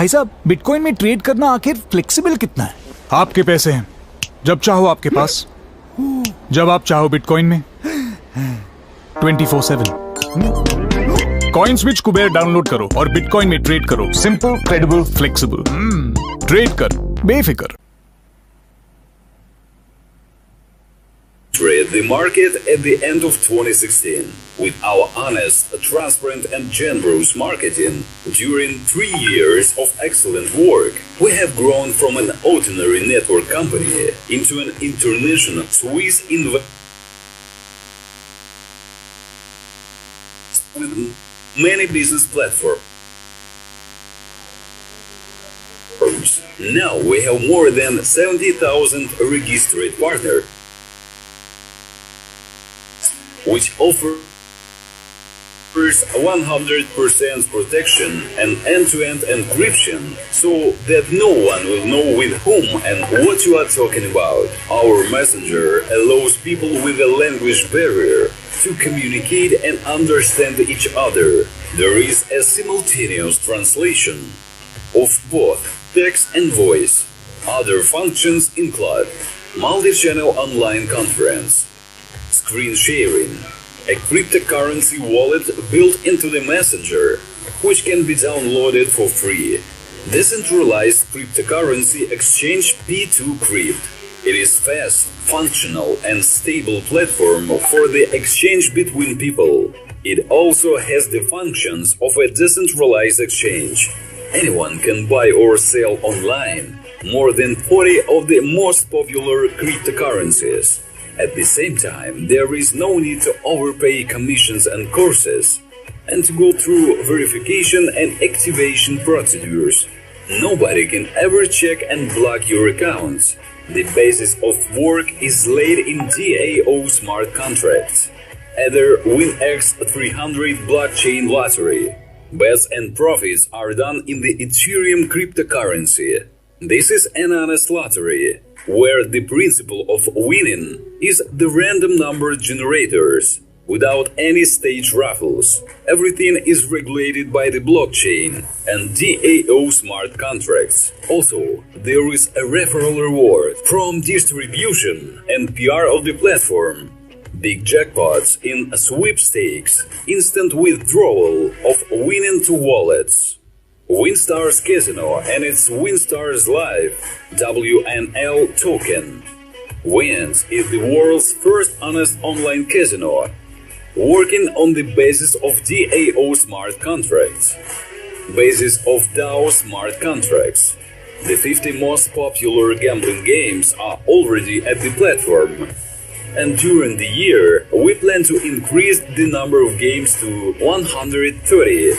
भाई साहब, बिटकॉइन में ट्रेड करना आखिर फ्लेक्सिबल कितना है? आपके पैसे हैं, जब चाहो आपके पास, जब आप चाहो बिटकॉइन में 24/7। कॉइन स्विच कुबेर डाउनलोड करो और बिटकॉइन में ट्रेड करो। Simple, credible, flexible. ट्रेड कर बेफिक्र। Trade the market at the end of 2016 with our honest, transparent and generous marketing. During 3 years of excellent work, we have grown from an ordinary network company into an international Swiss with many business platforms. Now we have more than 70,000 registered partners, which offers 100% protection and end-to-end encryption, so that no one will know with whom and what you are talking about. Our messenger allows people with a language barrier to communicate and understand each other. There is a simultaneous translation of both text and voice. Other functions include multi-channel online conference, screen sharing, a cryptocurrency wallet built into the messenger, which can be downloaded for free. Decentralized cryptocurrency exchange P2Crypt. It is fast, functional, and stable platform for the exchange between people. It also has the functions of a decentralized exchange. Anyone can buy or sell online more than 40 of the most popular cryptocurrencies. At the same time, there is no need to overpay commissions and courses, and to go through verification and activation procedures. Nobody can ever check and block your accounts. The basis of work is laid in DAO smart contracts. Ether WinX 300 blockchain lottery. Bets and profits are done in the Ethereum cryptocurrency. This is an honest lottery, where the principle of winning is the random number generators, without any stage raffles. Everything is regulated by the blockchain and DAO smart contracts. Also, there is a referral reward from distribution and PR of the platform. Big jackpots in sweepstakes, instant withdrawal of winning to wallets. WinStars Casino and its WinStars Live WNL token. Wins is the world's first honest online casino, working on the basis of DAO smart contracts. Basis of DAO smart contracts. The 50 most popular gambling games are already at the platform. And during the year, we plan to increase the number of games to 130.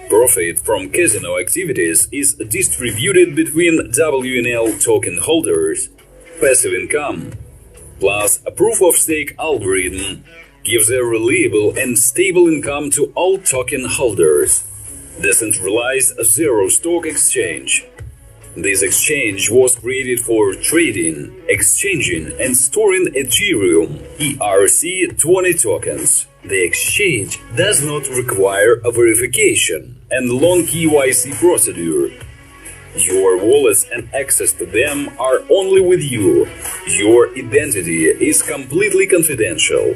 Profit from casino activities is distributed between WNL token holders. Passive income plus a proof-of-stake algorithm gives a reliable and stable income to all token holders. Decentralized zero stock exchange. This exchange was created for trading, exchanging, and storing Ethereum ERC-20 tokens. The exchange does not require a verification and long KYC procedure. Your wallets and access to them are only with you. Your identity is completely confidential.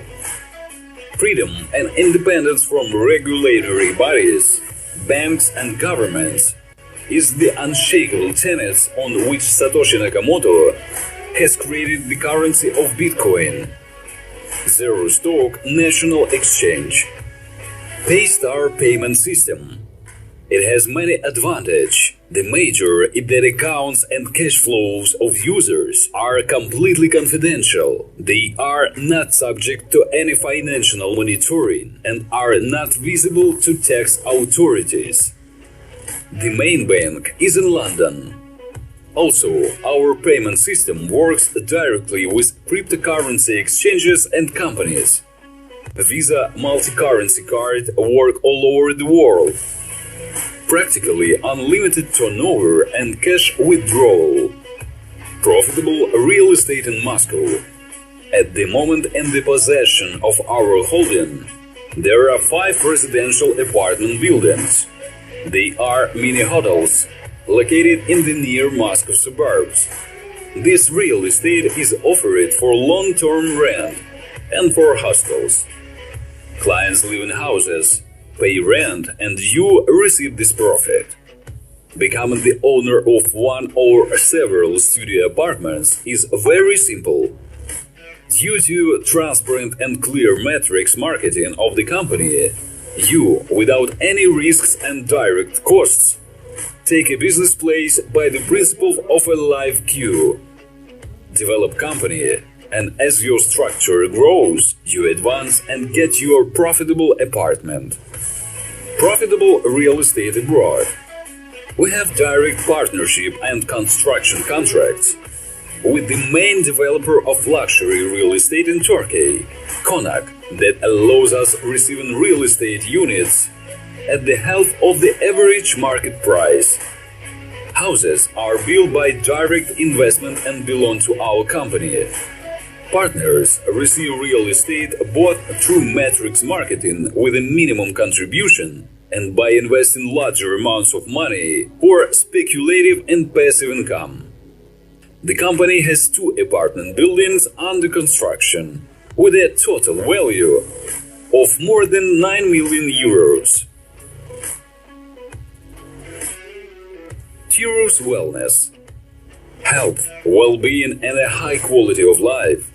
Freedom and independence from regulatory bodies, banks, and governments is the unshakable tenets on which Satoshi Nakamoto has created the currency of Bitcoin. Zero Stock National Exchange. Paystar payment system. It has many advantages. The major is that accounts and cash flows of users are completely confidential. They are not subject to any financial monitoring and are not visible to tax authorities. The main bank is in London. Also, our payment system works directly with cryptocurrency exchanges and companies. Visa multi-currency card work all over the world. Practically unlimited turnover and cash withdrawal. Profitable real estate in Moscow. At the moment in the possession of our holding, there are 5 residential apartment buildings. They are mini hotels, located in the near Moscow suburbs. This real estate is offered for long-term rent and for hostels. Clients live in houses, pay rent, and you receive this profit. Becoming the owner of one or several studio apartments is very simple. Due to transparent and clear metrics marketing of the company, you, without any risks and direct costs, take a business place by the principle of a live queue. Develop company, and as your structure grows, you advance and get your profitable apartment. Profitable real estate abroad. We have direct partnership and construction contracts with the main developer of luxury real estate in Turkey, Konak, that allows us receiving real estate units at the half of the average market price. Houses are built by direct investment and belong to our company. Partners receive real estate both through matrix marketing with a minimum contribution and by investing larger amounts of money for speculative and passive income. The company has 2 apartment buildings under construction with a total value of more than 9 million euros. Tirus Wellness. Health, well-being and a high quality of life.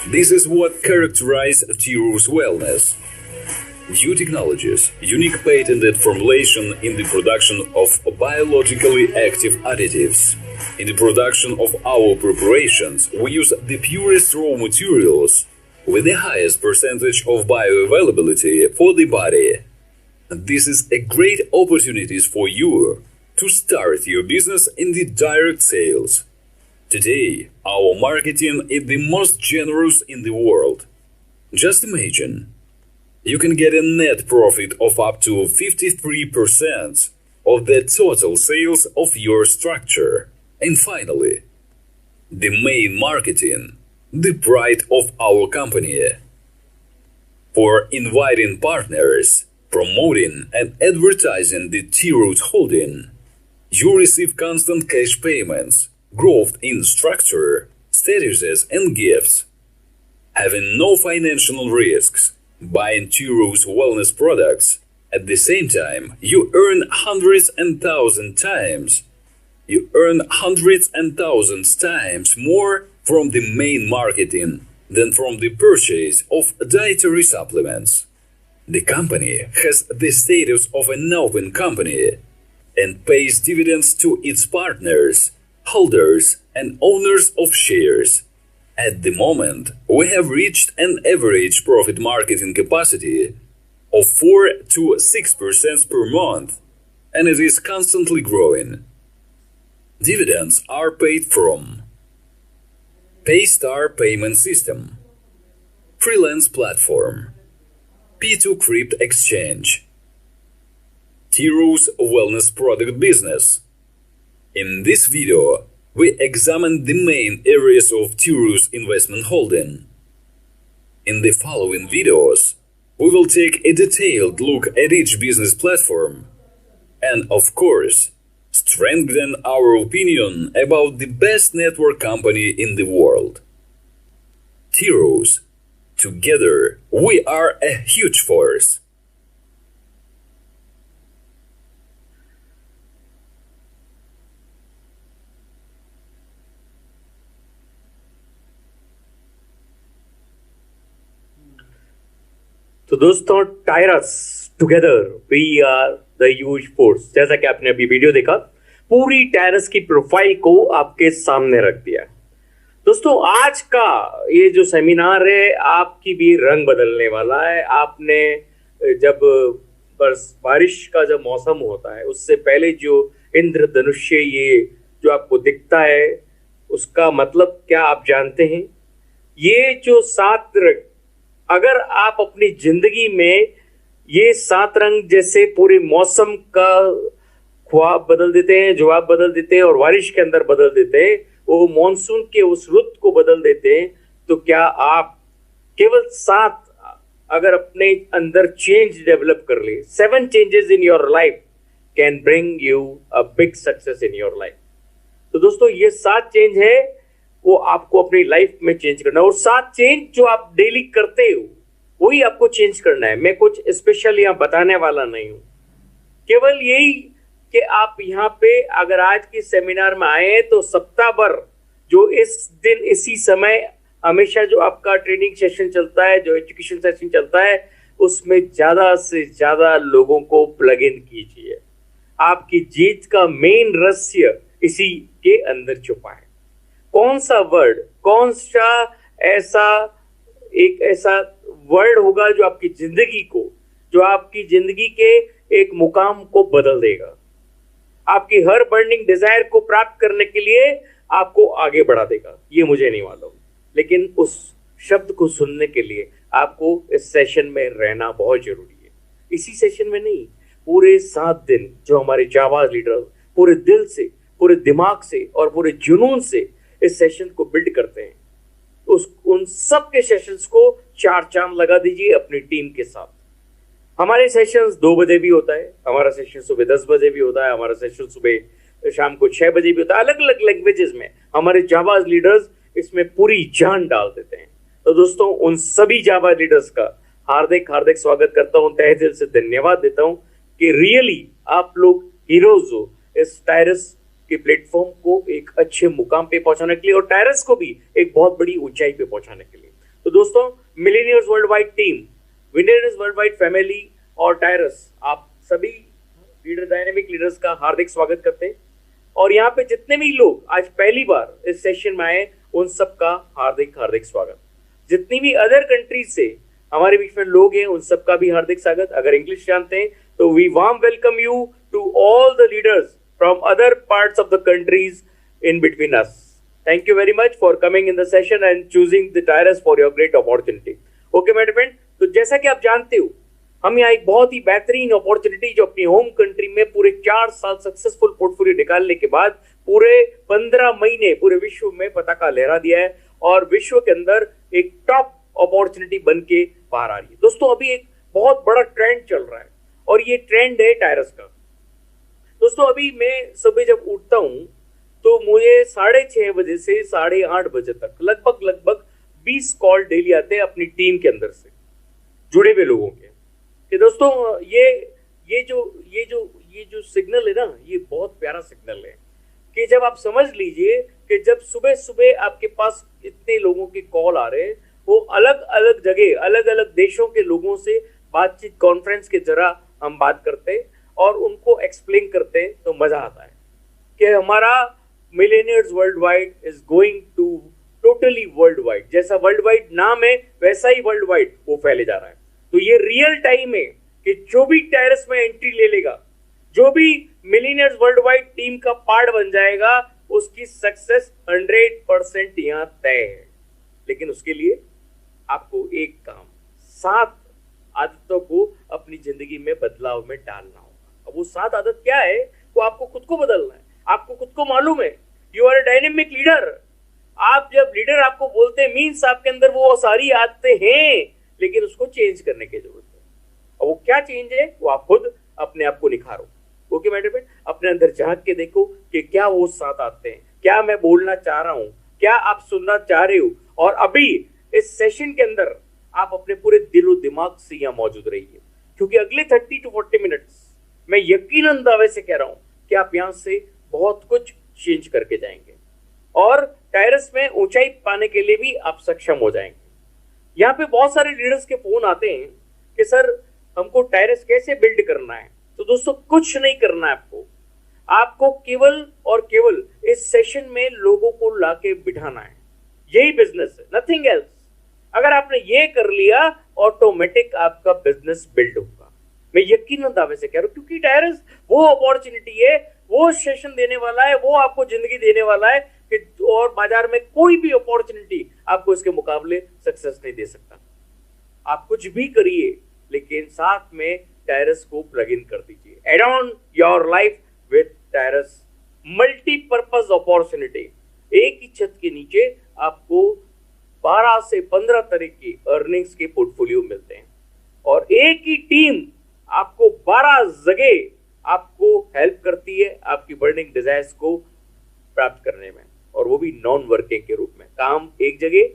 This is what characterizes Tirus Wellness. New technologies, unique patented formulation in the production of biologically active additives. In the production of our preparations, we use the purest raw materials with the highest percentage of bioavailability for the body. This is a great opportunity for you to start your business in the direct sales. Today, our marketing is the most generous in the world. Just imagine, you can get a net profit of up to 53% of the total sales of your structure. And finally, the main marketing, the pride of our company. For inviting partners, promoting and advertising the Tirus holding, you receive constant cash payments, growth in structure, statuses and gifts. Having no financial risks, buying Tirus wellness products, at the same time you earn hundreds and thousands times. You earn hundreds and thousands times more from the main marketing than from the purchase of dietary supplements. The company has the status of an open company and pays dividends to its partners, holders, and owners of shares. At the moment, we have reached an average profit marketing capacity of 4 to 6% per month, and it is constantly growing. Dividends are paid from Paystar Payment System, Freelance Platform, P2 Crypt Exchange, Tirus Wellness Product Business. In this video, we examine the main areas of Tirus investment holding. In the following videos, we will take a detailed look at each business platform and, of course, strengthen our opinion about the best network company in the world. Tirus. Together, we are a huge force. तो दोस्तों, टायरस together we are the huge force. जैसा कि आपने अभी video देखा, पूरी टायरस की प्रोफाइल को आपके सामने रख दिया। दोस्तों, आज का ये जो सेमिनार है आपकी भी रंग बदलने वाला है। आपने जब बारिश का जब मौसम होता है उससे पहले जो इंद्रधनुष्य ये जो आपको दिखता है उसका मतलब क्या आप जानते हैं? ये जो 7 रंग, अगर आप अपनी जिंदगी में ये 7 रंग जैसे पूरे मौसम का ख्वाब बदल देते हैं, जवाब बदल देते हैं और बारिश के अंदर बदल देते हैं, वो मॉनसून के उस रुत को बदल देते हैं, तो क्या आप केवल 7 अगर अपने अंदर चेंज डेवलप कर ले, 7 changes in your life, can bring you a big success in your life. तो दोस्तों ये 7 चेंज है वो आपको अपनी लाइफ में चेंज करना है, और 7 चेंज जो आप डेली करते हो वही आपको चेंज करना है। मैं कुछ स्पेशल यहाँ बताने वाला नहीं हूं, केवल यही कि आप यहाँ पे अगर आज की सेमिनार में आए तो सप्ताह भर जो इस दिन इसी समय हमेशा जो आपका ट्रेनिंग सेशन चलता है, जो एजुकेशन सेशन चलता है, उसमें ज्यादा से ज्यादा लोगों को प्लग इन कीजिए। आपकी जीत का मेन रहस्य इसी के अंदर छुपा है। कौन सा वर्ड, कौन सा ऐसा वर्ड होगा जो आपकी जिंदगी के एक मुकाम को बदल देगा, आपकी हर बर्निंग डिजायर को प्राप्त करने के लिए आपको आगे बढ़ा देगा। ये मुझे नहीं मालूम, लेकिन उस शब्द को सुनने के लिए आपको इस सेशन में रहना बहुत जरूरी है। इसी सेशन में नहीं, पूरे 7 दिन जो हमारे जाबाज लीडर पूरे दिल से, पूरे दिमाग से और पूरे जुनून से इस सेशन को बिल्ड करते हैं, उन सब के सेशंस को 4 चांद लगा दीजिए अपनी टीम के साथ। हमारे सेशंस 2 बजे भी होता है, हमारा सेशन सुबह 10 बजे भी होता है, हमारा सेशन सुबह शाम को 6 बजे भी होता है। अलग अलग लैंग्वेजेस में हमारे जाबाज लीडर्स इसमें पूरी जान डाल देते हैं। तो दोस्तों उन सभी जाबाज लीडर्स का हार्दिक हार्दिक स्वागत करता हूं, तहे दिल से धन्यवाद देता हूं कि रियली आप लोग हीरोज हो इस टायरस के प्लेटफॉर्म को एक अच्छे मुकाम पे पहुंचाने के लिए और टायरस को भी एक बहुत बड़ी ऊंचाई पे पहुंचाने के लिए। तो दोस्तों millionaires world wide team, winners world wide family और टायरस, आप सभी लीडर डायनेमिक लीडर्स का हार्दिक स्वागत करते हैं। और यहाँ पे जितने भी लोग आज पहली बार इस सेशन में आए उन सब का हार्दिक हार्दिक स्वागत। जितनी भी अदर कंट्रीज से हमारे बीच में लोग हैं उन सब का भी हार्दिक स्वागत। अगर इंग्लिश जानते हैं तो we warm welcome you to all the leaders from other parts of the countries in between us. Thank you very much for coming in the session and choosing the Tyrus for your great opportunity. Okay, my friend, तो जैसा कि आप जानते हो हम यहाँ एक बहुत ही बेहतरीन अपॉर्चुनिटी जो अपनी होम कंट्री में पूरे 4 साल सक्सेसफुल पोर्टफोलियो निकालने के बाद पूरे 15 महीने पूरे विश्व में पताका लहरा दिया है और विश्व के अंदर एक टॉप अपॉर्चुनिटी बन के बाहर आ रही है। दोस्तों अभी एक बहुत बड़ा ट्रेंड चल रहा है और ये ट्रेंड है टायरस का। दोस्तों अभी मैं सुबह जब उठता हूं तो मुझे 6:30 बजे से 8:30 बजे तक लगभग 20 कॉल डेली आते हैं अपनी टीम के अंदर से जुड़े हुए लोगों के कि दोस्तों ये जो सिग्नल है ना, ये बहुत प्यारा सिग्नल है कि जब आप समझ लीजिए कि जब सुबह सुबह आपके पास इतने लोगों के कॉल आ रहे हैं, वो अलग अलग जगह अलग अलग देशों के लोगों से बातचीत कॉन्फ्रेंस के जरा हम बात करते हैं और उनको एक्सप्लेन करते हैं तो मजा आता है कि हमारा millionaires worldwide is going to totally worldwide. जैसा वर्ल्ड वाइड नाम है वैसा ही वर्ल्ड वाइड वो फैले जा रहा है। तो ये रियल टाइम है कि जो भी टायरस में एंट्री ले लेगा, जो भी मिलेनियर्स वर्ल्ड वाइड टीम का पार्ट बन जाएगा, उसकी सक्सेस 100% यहां तय है। लेकिन उसके लिए आपको एक काम, 7 आदतों को अपनी जिंदगी में बदलाव में डालना होगा। अब वो 7 आदत क्या है, वो आपको खुद को बदलना है। आपको खुद को मालूम है you are a dynamic leader. आप जब लीडर आपको बोलते हैं मीन्स आपके अंदर वो सारी आदतें हैं, लेकिन उसको चेंज करने की जरूरत है। और वो क्या चेंज है वो आप खुद अपने आप को निखारो। ओके मैडम, अपने अंदर झांक के देखो कि क्या वो 7 आदतें हैं, क्या मैं बोलना चाह रहा हूं, क्या आप सुनना चाह रहे हो। और अभी इस सेशन के अंदर आप अपने पूरे दिलो दिमाग से यहाँ मौजूद रहिए, क्योंकि अगले 30 to 40 मिनट्स मैं यकीनन दावे से कह रहा हूं कि आप यहां से बहुत कुछ चेंज करके जाएंगे और टायरस में ऊंचाई पाने के लिए भी आप सक्षम हो जाएंगे। यहाँ पे बहुत सारे लीडर्स के फोन आते हैं कि सर हमको टायरस कैसे बिल्ड करना है। तो दोस्तों कुछ नहीं करना है आपको केवल और केवल इस सेशन में लोगों को लाके बिठाना है। यही बिजनेस है, नथिंग एल्स। अगर आपने ये कर लिया ऑटोमेटिक आपका बिजनेस बिल्ड होगा। मैं यकीनन दावे से कह रहा हूं, क्योंकि टायरस वो अपॉर्चुनिटी है, वो सेशन देने वाला है, वो आपको जिंदगी देने वाला है कि और बाजार में कोई भी अपॉर्चुनिटी आपको इसके मुकाबले सक्सेस नहीं दे सकता। आप कुछ भी करिए लेकिन साथ में टायरस को प्लग इन कर दीजिए। Add on your life with Tyrus multipurpose opportunity. एक ही छत के नीचे आपको 12 से 15 तरह की अर्निंग्स के पोर्टफोलियो मिलते हैं और एक ही टीम आपको 12 जगह आपको हेल्प करती है आपकी बर्निंग डिजायर्स को प्राप्त करने में, और वो भी नॉन वर्किंग के रूप में। काम एक जगह,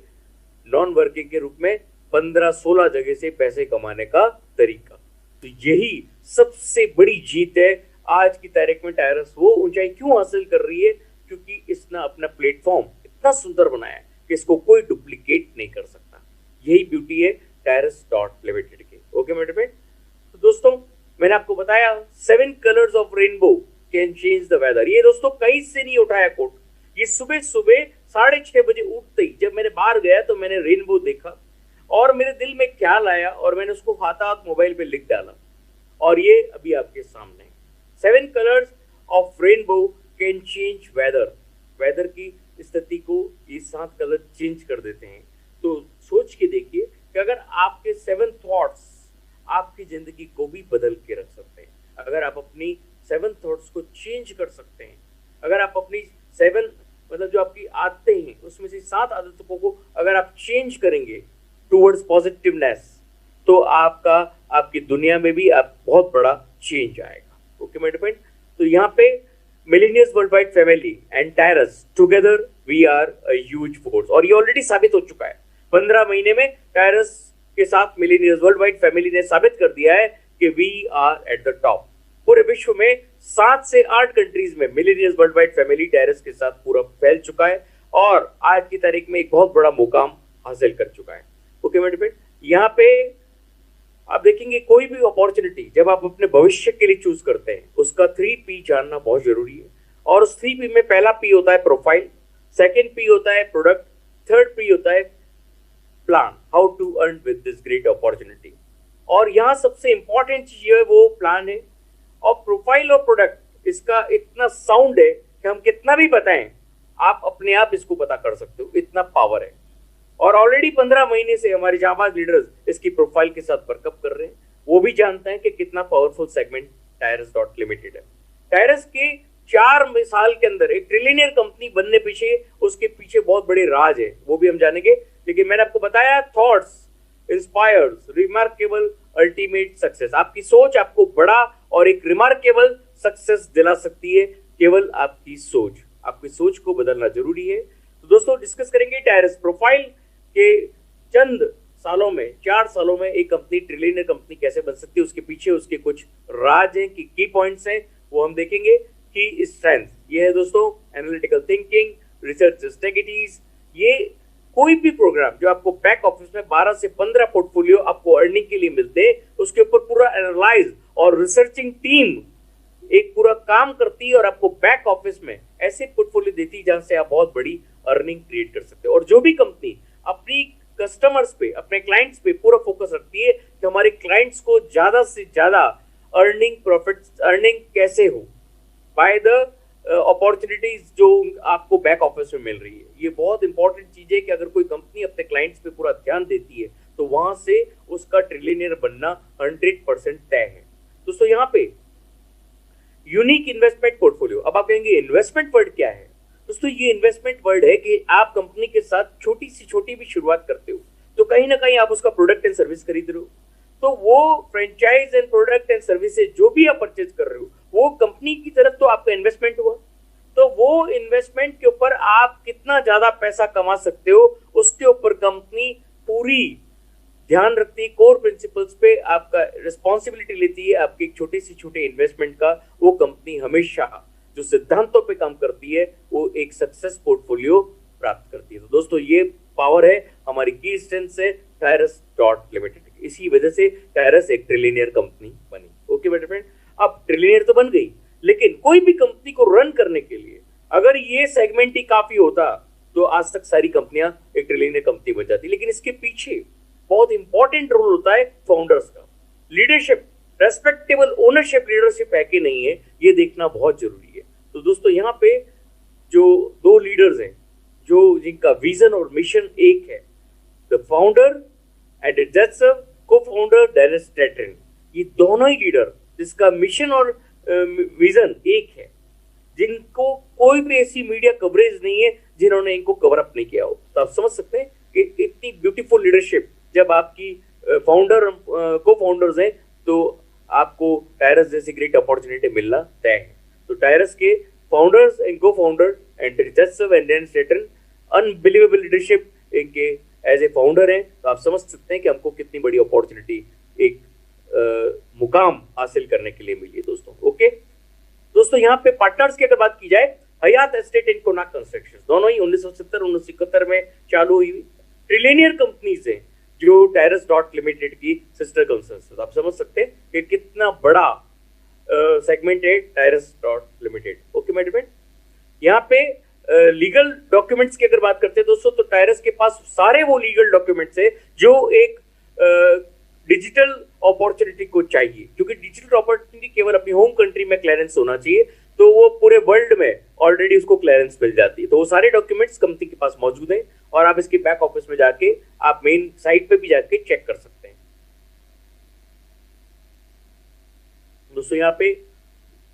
नॉन वर्किंग के रूप में 15-16 जगह से पैसे कमाने का तरीका। तो यही सबसे बड़ी जीत है आज की तारीख में। टायरस वो ऊंचाई क्यों हासिल कर रही है? क्योंकि इसने अपना प्लेटफॉर्म इतना सुंदर बनाया है कि इसको कोई डुप्लीकेट नहीं कर सकता। यही ब्यूटी है टायरस डॉट लिमिटेड की। ओके मेरे फ्रेंड, तो दोस्तों मैंने आपको बताया 7 colours of rainbow can change the weather. ये दोस्तों कहीं से नहीं उठाया कोट, ये सुबह सुबह 6:30 बजे उठते ही जब मैंने बाहर गया तो मैंने रेनबो देखा और मेरे दिल में ख्याल आया और मैंने उसको हाथ मोबाइल पे लिख डाला, और ये अभी आपके सामने 7 colours of rainbow can change weather. Weather की स्थिति को ये 7 कलर चेंज कर देते हैं। तो सोच के देखिए कि अगर आपके 7 थॉट्स आपकी जिंदगी को भी बदल के रख सकते हैं, अगर आप अपनी 7 थॉट्स को चेंज कर सकते हैं, अगर आप अपनी 7 मतलब जो आपकी आदतें हैं उसमें से 7 आदतों को अगर आप चेंज करेंगे टूवर्ड्स पॉजिटिवनेस, तो आपकी दुनिया में भी आप बहुत बड़ा चेंज आएगा। ओके मेरे फ्रेंड, तो यहाँ पे millionaires worldwide family and Tyrus together we are a huge force, और ये ऑलरेडी साबित हो चुका है। 15 महीने में टायरस के साथ मिलेनियर्स वर्ल्डवाइड फैमिली ने साबित कर दिया है कि we are at the top. पूरे विश्व में 7 से 8 कंट्रीज में मिलेनियर्स वर्ल्डवाइड फैमिली टायरस के साथ पूरा फैल चुका है और आज की तारीख में एक बहुत बड़ा मुकाम हासिल कर चुका है। ओके मेरे फ्रेंड, यहाँ पे आप देखेंगे कोई भी अपॉर्चुनिटी जब आप अपने भविष्य के लिए चूज करते हैं उसका 3P जानना बहुत जरूरी है, और उस 3P में पहला P होता है प्रोफाइल, सेकेंड P होता है प्रोडक्ट, थर्ड P होता है plan, how to earn with this great opportunity. और यहाँ सबसे इंपॉर्टेंट चीज है वो प्लान है, और प्रोफाइल और प्रोडक्ट इसका इतना साउंड है कि हम कितना भी बताएं आप अपने आप इसको पता कर सकते हो, इतना पावर है। और ऑलरेडी 15 महीने से हमारे जाबाज लीडर्स इसकी प्रोफाइल के साथ वर्कअप कर रहे हैं, वो भी जानते हैं कि कितना पावरफुल सेगमेंट टायरस डॉट लिमिटेड है। टायरस के 4 साल के अंदर एक ट्रिलियनियर कंपनी बनने पीछे उसके पीछे बहुत बड़े राज है, वो भी हम जानेंगे। लेकिन मैंने आपको बताया thoughts inspires remarkable ultimate success. आपकी सोच आपको बड़ा और एक रिमार्केबल सक्सेस दिला सकती है, केवल आपकी सोच। आपकी सोच को बदलना जरूरी है। तो दोस्तों डिस्कस करेंगे टायरस प्रोफाइल के चंद सालों में, 4 सालों में एक कंपनी ट्रिलियनियर कंपनी कैसे बन सकती है, उसके पीछे उसके कुछ राज हैं, की पॉइंट्स हैं, वो हम देखेंगे। की स्ट्रेंथ ये है दोस्तों एनालिटिकल थिंकिंग, रिसर्च स्ट्रेटजीज। ये कोई भी प्रोग्राम जो आपको बैक ऑफिस में 12 से 15 पोर्टफोलियो आपको अर्निंग के लिए मिलते हैं, उसके ऊपर पूरा एनालाइज और रिसर्चिंग टीम एक पूरा काम करती है और आपको बैक ऑफिस में ऐसे पोर्टफोलियो देती है जहां से आप बहुत बड़ी अर्निंग क्रिएट कर सकते हो। और जो भी कंपनी अपनी कस्टमर्स पे, अपने क्लाइंट्स पे पूरा फोकस रखती है कि हमारे क्लाइंट्स को ज्यादा से ज्यादा अर्निंग प्रॉफिट अर्निंग कैसे हो बाय द अपॉर्चुनिटीज जो आपको बैक ऑफिस में मिल रही है, ये बहुत इंपॉर्टेंट चीज है कि अगर कोई कंपनी अपने क्लाइंट्स पे पूरा ध्यान देती है तो वहां से उसका ट्रिलियनियर बनना 100% तय है। दोस्तों यहाँ पे यूनिक इन्वेस्टमेंट पोर्टफोलियो। अब आप कहेंगे इन्वेस्टमेंट वर्ड क्या है? दोस्तों ये इन्वेस्टमेंट वर्ड है कि आप कंपनी के साथ छोटी सी छोटी भी शुरुआत करते हो तो कहीं ना कहीं आप उसका प्रोडक्ट एंड सर्विस खरीद रहे हो, तो वो franchise and product and services जो भी आप परचेज कर रहे हो वो कंपनी की तरफ तो आपका इन्वेस्टमेंट हुआ। तो वो इन्वेस्टमेंट के ऊपर आप कितना ज्यादा पैसा कमा सकते हो उसके ऊपर कंपनी पूरी ध्यान रखती है, कोर प्रिंसिपल्स पे आपका रिस्पॉन्सिबिलिटी लेती है आपके एक छोटे से छोटे इन्वेस्टमेंट का। वो कंपनी हमेशा जो सिद्धांतों पे काम करती है वो एक सक्सेस पोर्टफोलियो प्राप्त करती है। तो दोस्तों ये पावर है हमारी की स्ट्रेंथ से टायरस डॉट लिमिटेड। इसी वजह से टायरस एक ट्रिलियनियर कंपनी बनी। ओके बेटे फ्रेंड, अब ट्रिलियनियर तो बन गई, लेकिन कोई भी कंपनी को रन करने के लिए अगर ये सेगमेंट ही काफी होता तो आज तक सारी कंपनियां एक ट्रिलियनियर कंपनी बन जाती। लेकिन इसके पीछे बहुत इंपॉर्टेंट रोल होता है फाउंडर्स का। लीडरशिप, रेस्पेक्टेबल ओनरशिप लीडरशिप है कि नहीं है, ये देखना बहुत जरूरी है। तो दोस्तों यहाँ पे जो 2 लीडर्स हैं जो जिनका विजन और मिशन एक है, the founder and its co-founder Dennis Stratton, ये दोनों ही लीडर जिसका मिशन और विजन एक है, जिनको कोई भी ऐसी मीडिया कवरेज नहीं है जिन्होंने इनको कवर अप नहीं किया हो। तो आप समझ सकते हैं कि इतनी ब्यूटीफुल लीडरशिप जब आपकी फाउंडर को-फाउंडर्स हैं तो आपको टायरस जैसी ग्रेट अपॉर्चुनिटी मिलना तय है। तो टायरस के founders and co-founder and Richard and Den Stratton unbelievable leadership इनके एज ए फाउंडर हैं, तो आप समझ सकते हैं कि हमको कितनी बड़ी अपॉर्चुनिटी एक मुकाम हासिल करने के लिए मिली है दोस्तों। ओके दोस्तों, यहाँ पे पार्टनर्स की अगर बात की जाए, हयात एस्टेट एंड कोनाक कंस्ट्रक्शन दोनों ही 1970-1971 में चालू हुई ट्रिलियनियर कंपनीज हैं जो टायरस डॉट लिमिटेड की सिस्टर कंसर्न्स। आप समझ सकते हैं कि कितना बड़ा सेगमेंट है टायरस डॉट लिमिटेड। ओके मेरे फ्रेंड, यहाँ पे लीगल डॉक्यूमेंट्स की अगर बात करते हैं दोस्तों, तो टायरस के पास सारे वो लीगल डॉक्यूमेंट्स है जो एक डिजिटल अपॉर्चुनिटी को चाहिए, क्योंकि डिजिटल अपॉर्चुनिटी केवल अपनी होम कंट्री में क्लियरेंस होना चाहिए, तो वो पूरे वर्ल्ड में ऑलरेडी उसको क्लियरेंस मिल जाती है। तो वो सारे डॉक्यूमेंट्स कंपनी के पास मौजूद हैं और आप इसके बैक ऑफिस में जाके आप मेन साइट पे भी जाके चेक कर सकते हैं। दोस्तों यहाँ पे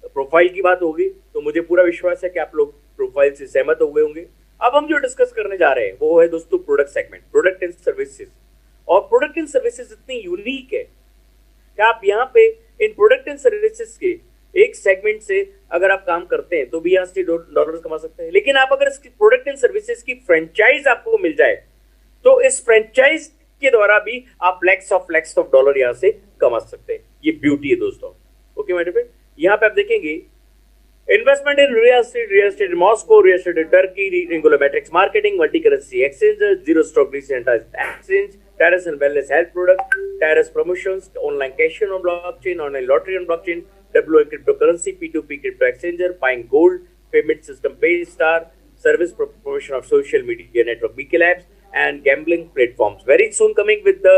प्रोफाइल की बात होगी, तो मुझे पूरा विश्वास है कि आप लोग प्रोफाइल से सहमत हो गए होंगे। अब हम जो डिस्कस करने जा रहे हैं वो है दोस्तों product segment, product and services. और प्रोडक्ट एंड सर्विसेज इतनी यूनिक है कि आप यहाँ पे इन प्रोडक्ट एंड सर्विसेज के एक सेगमेंट से अगर आप काम करते हैं तो भी यहाँ से डॉलर्स कमा सकते हैं। लेकिन आप अगर इसकी प्रोडक्ट एंड सर्विसेज की फ्रेंचाइज आपको मिल जाए तो इस फ्रेंचाइज के द्वारा भी आप लैक्स ऑफ डॉलर यहाँ से कमा सकते हैं। ये ब्यूटी है दोस्तों। ओके मेरे फ्रेंड, यहाँ पे आप देखेंगे investment in real estate Moscow, real estate Turkey, रिंगोलोमेट्रिक्स marketing, multi currency exchange, zero stock decentralised exchange, Terrace and Wellness Health Product, Terrace Promotions, Online Cashing on Blockchain, Online Lottery on Blockchain, WA Cryptocurrency, P2P Crypto Exchanger, Pine Gold, Payment System Paystar, Service Promotion of Social Media Network BK Labs, and Gambling Platforms. Very soon coming with the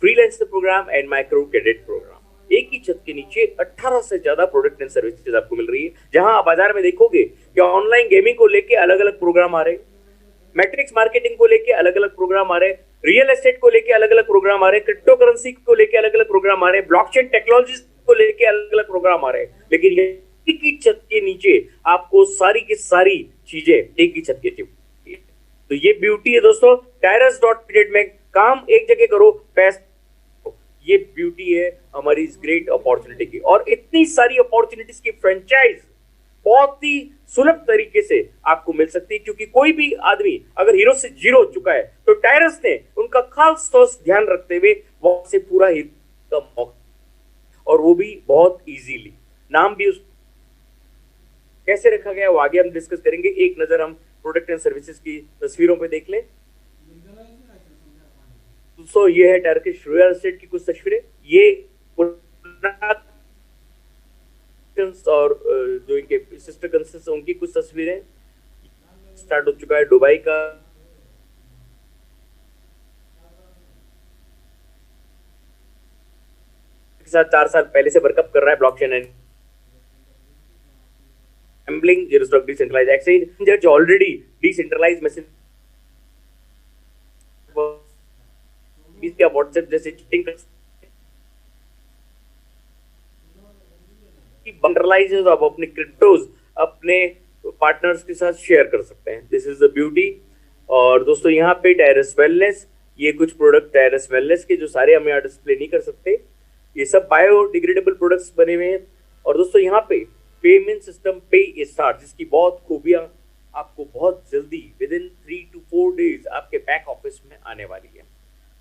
Freelancer Program and Micro Credit Program. एक ही छत के नीचे 18 से ज्यादा product and services आपको मिल रही है, जहां आप बाजार में देखोगे कि ऑनलाइन गेमिंग को लेके अलग अलग प्रोग्राम आ रहे, मैट्रिक्स मार्केटिंग को लेके अलग अलग प्रोग्राम आ रहे, रियल एस्टेट को लेके अलग अलग प्रोग्राम आ रहे, क्रिप्टो करेंसी को लेके अलग अलग प्रोग्राम आ रहे, ब्लॉकचेन टेक्नोलॉजी को लेके अलग अलग प्रोग्राम आ रहे। लेकिन एक ही छत के नीचे आपको सारी की सारी चीजें एक ही छत के नीचे, तो ये ब्यूटी है दोस्तों। टायरस डॉट पीरियड में काम एक जगह करो, पैसा, ये ब्यूटी है हमारी इस ग्रेट अपॉर्चुनिटी की। और इतनी सारी अपॉर्चुनिटीज की फ्रेंचाइज बहुत ही सुलभ तरीके से आपको मिल सकती है, क्योंकि कोई भी आदमी अगर हीरो से जीरो हो चुका है तो टायरस ने उनका खास ध्यान रखते हुए वहां से पूरा हीरो का मौका, और वो भी बहुत इजीली। नाम भी उस कैसे रखा गया वो आगे हम डिस्कस करेंगे। एक नजर हम प्रोडक्ट एंड सर्विसेज की तस्वीरों पे देख लें। दोस्तों ये है टर्किश रियल एस्टेट की कुछ तस्वीरें, ये और जो इनके सिस्टर कंसर्न्स उनकी कुछ तस्वीरें। स्टार्ट हो चुका है दुबई का के साथ 4 साल पहले से वर्कअप कर रहा है blockchain and gambling, zero stock decentralised exchange, जो ऑलरेडी डिसेंट्रलाइज्ड मैसेज व्हाट्सएप जैसे चीटिंग बंडरलाइजेस आप अपने क्रिप्टोज अपने पार्टनर्स के साथ शेयर कर सकते हैं। This is the beauty. और दोस्तों यहाँ पे टायरस वेलनेस, ये कुछ प्रोडक्ट टायरस वेलनेस के जो सारे हम यहाँ डिस्प्ले नहीं कर सकते, ये सब बायोडिग्रेडेबल प्रोडक्ट्स बने हुए हैं। और दोस्तों यहाँ पे पेमेंट सिस्टम पे स्टार, जिसकी बहुत खूबियां आपको बहुत जल्दी विद इन 3 to 4 days आपके बैक ऑफिस में आने वाली है।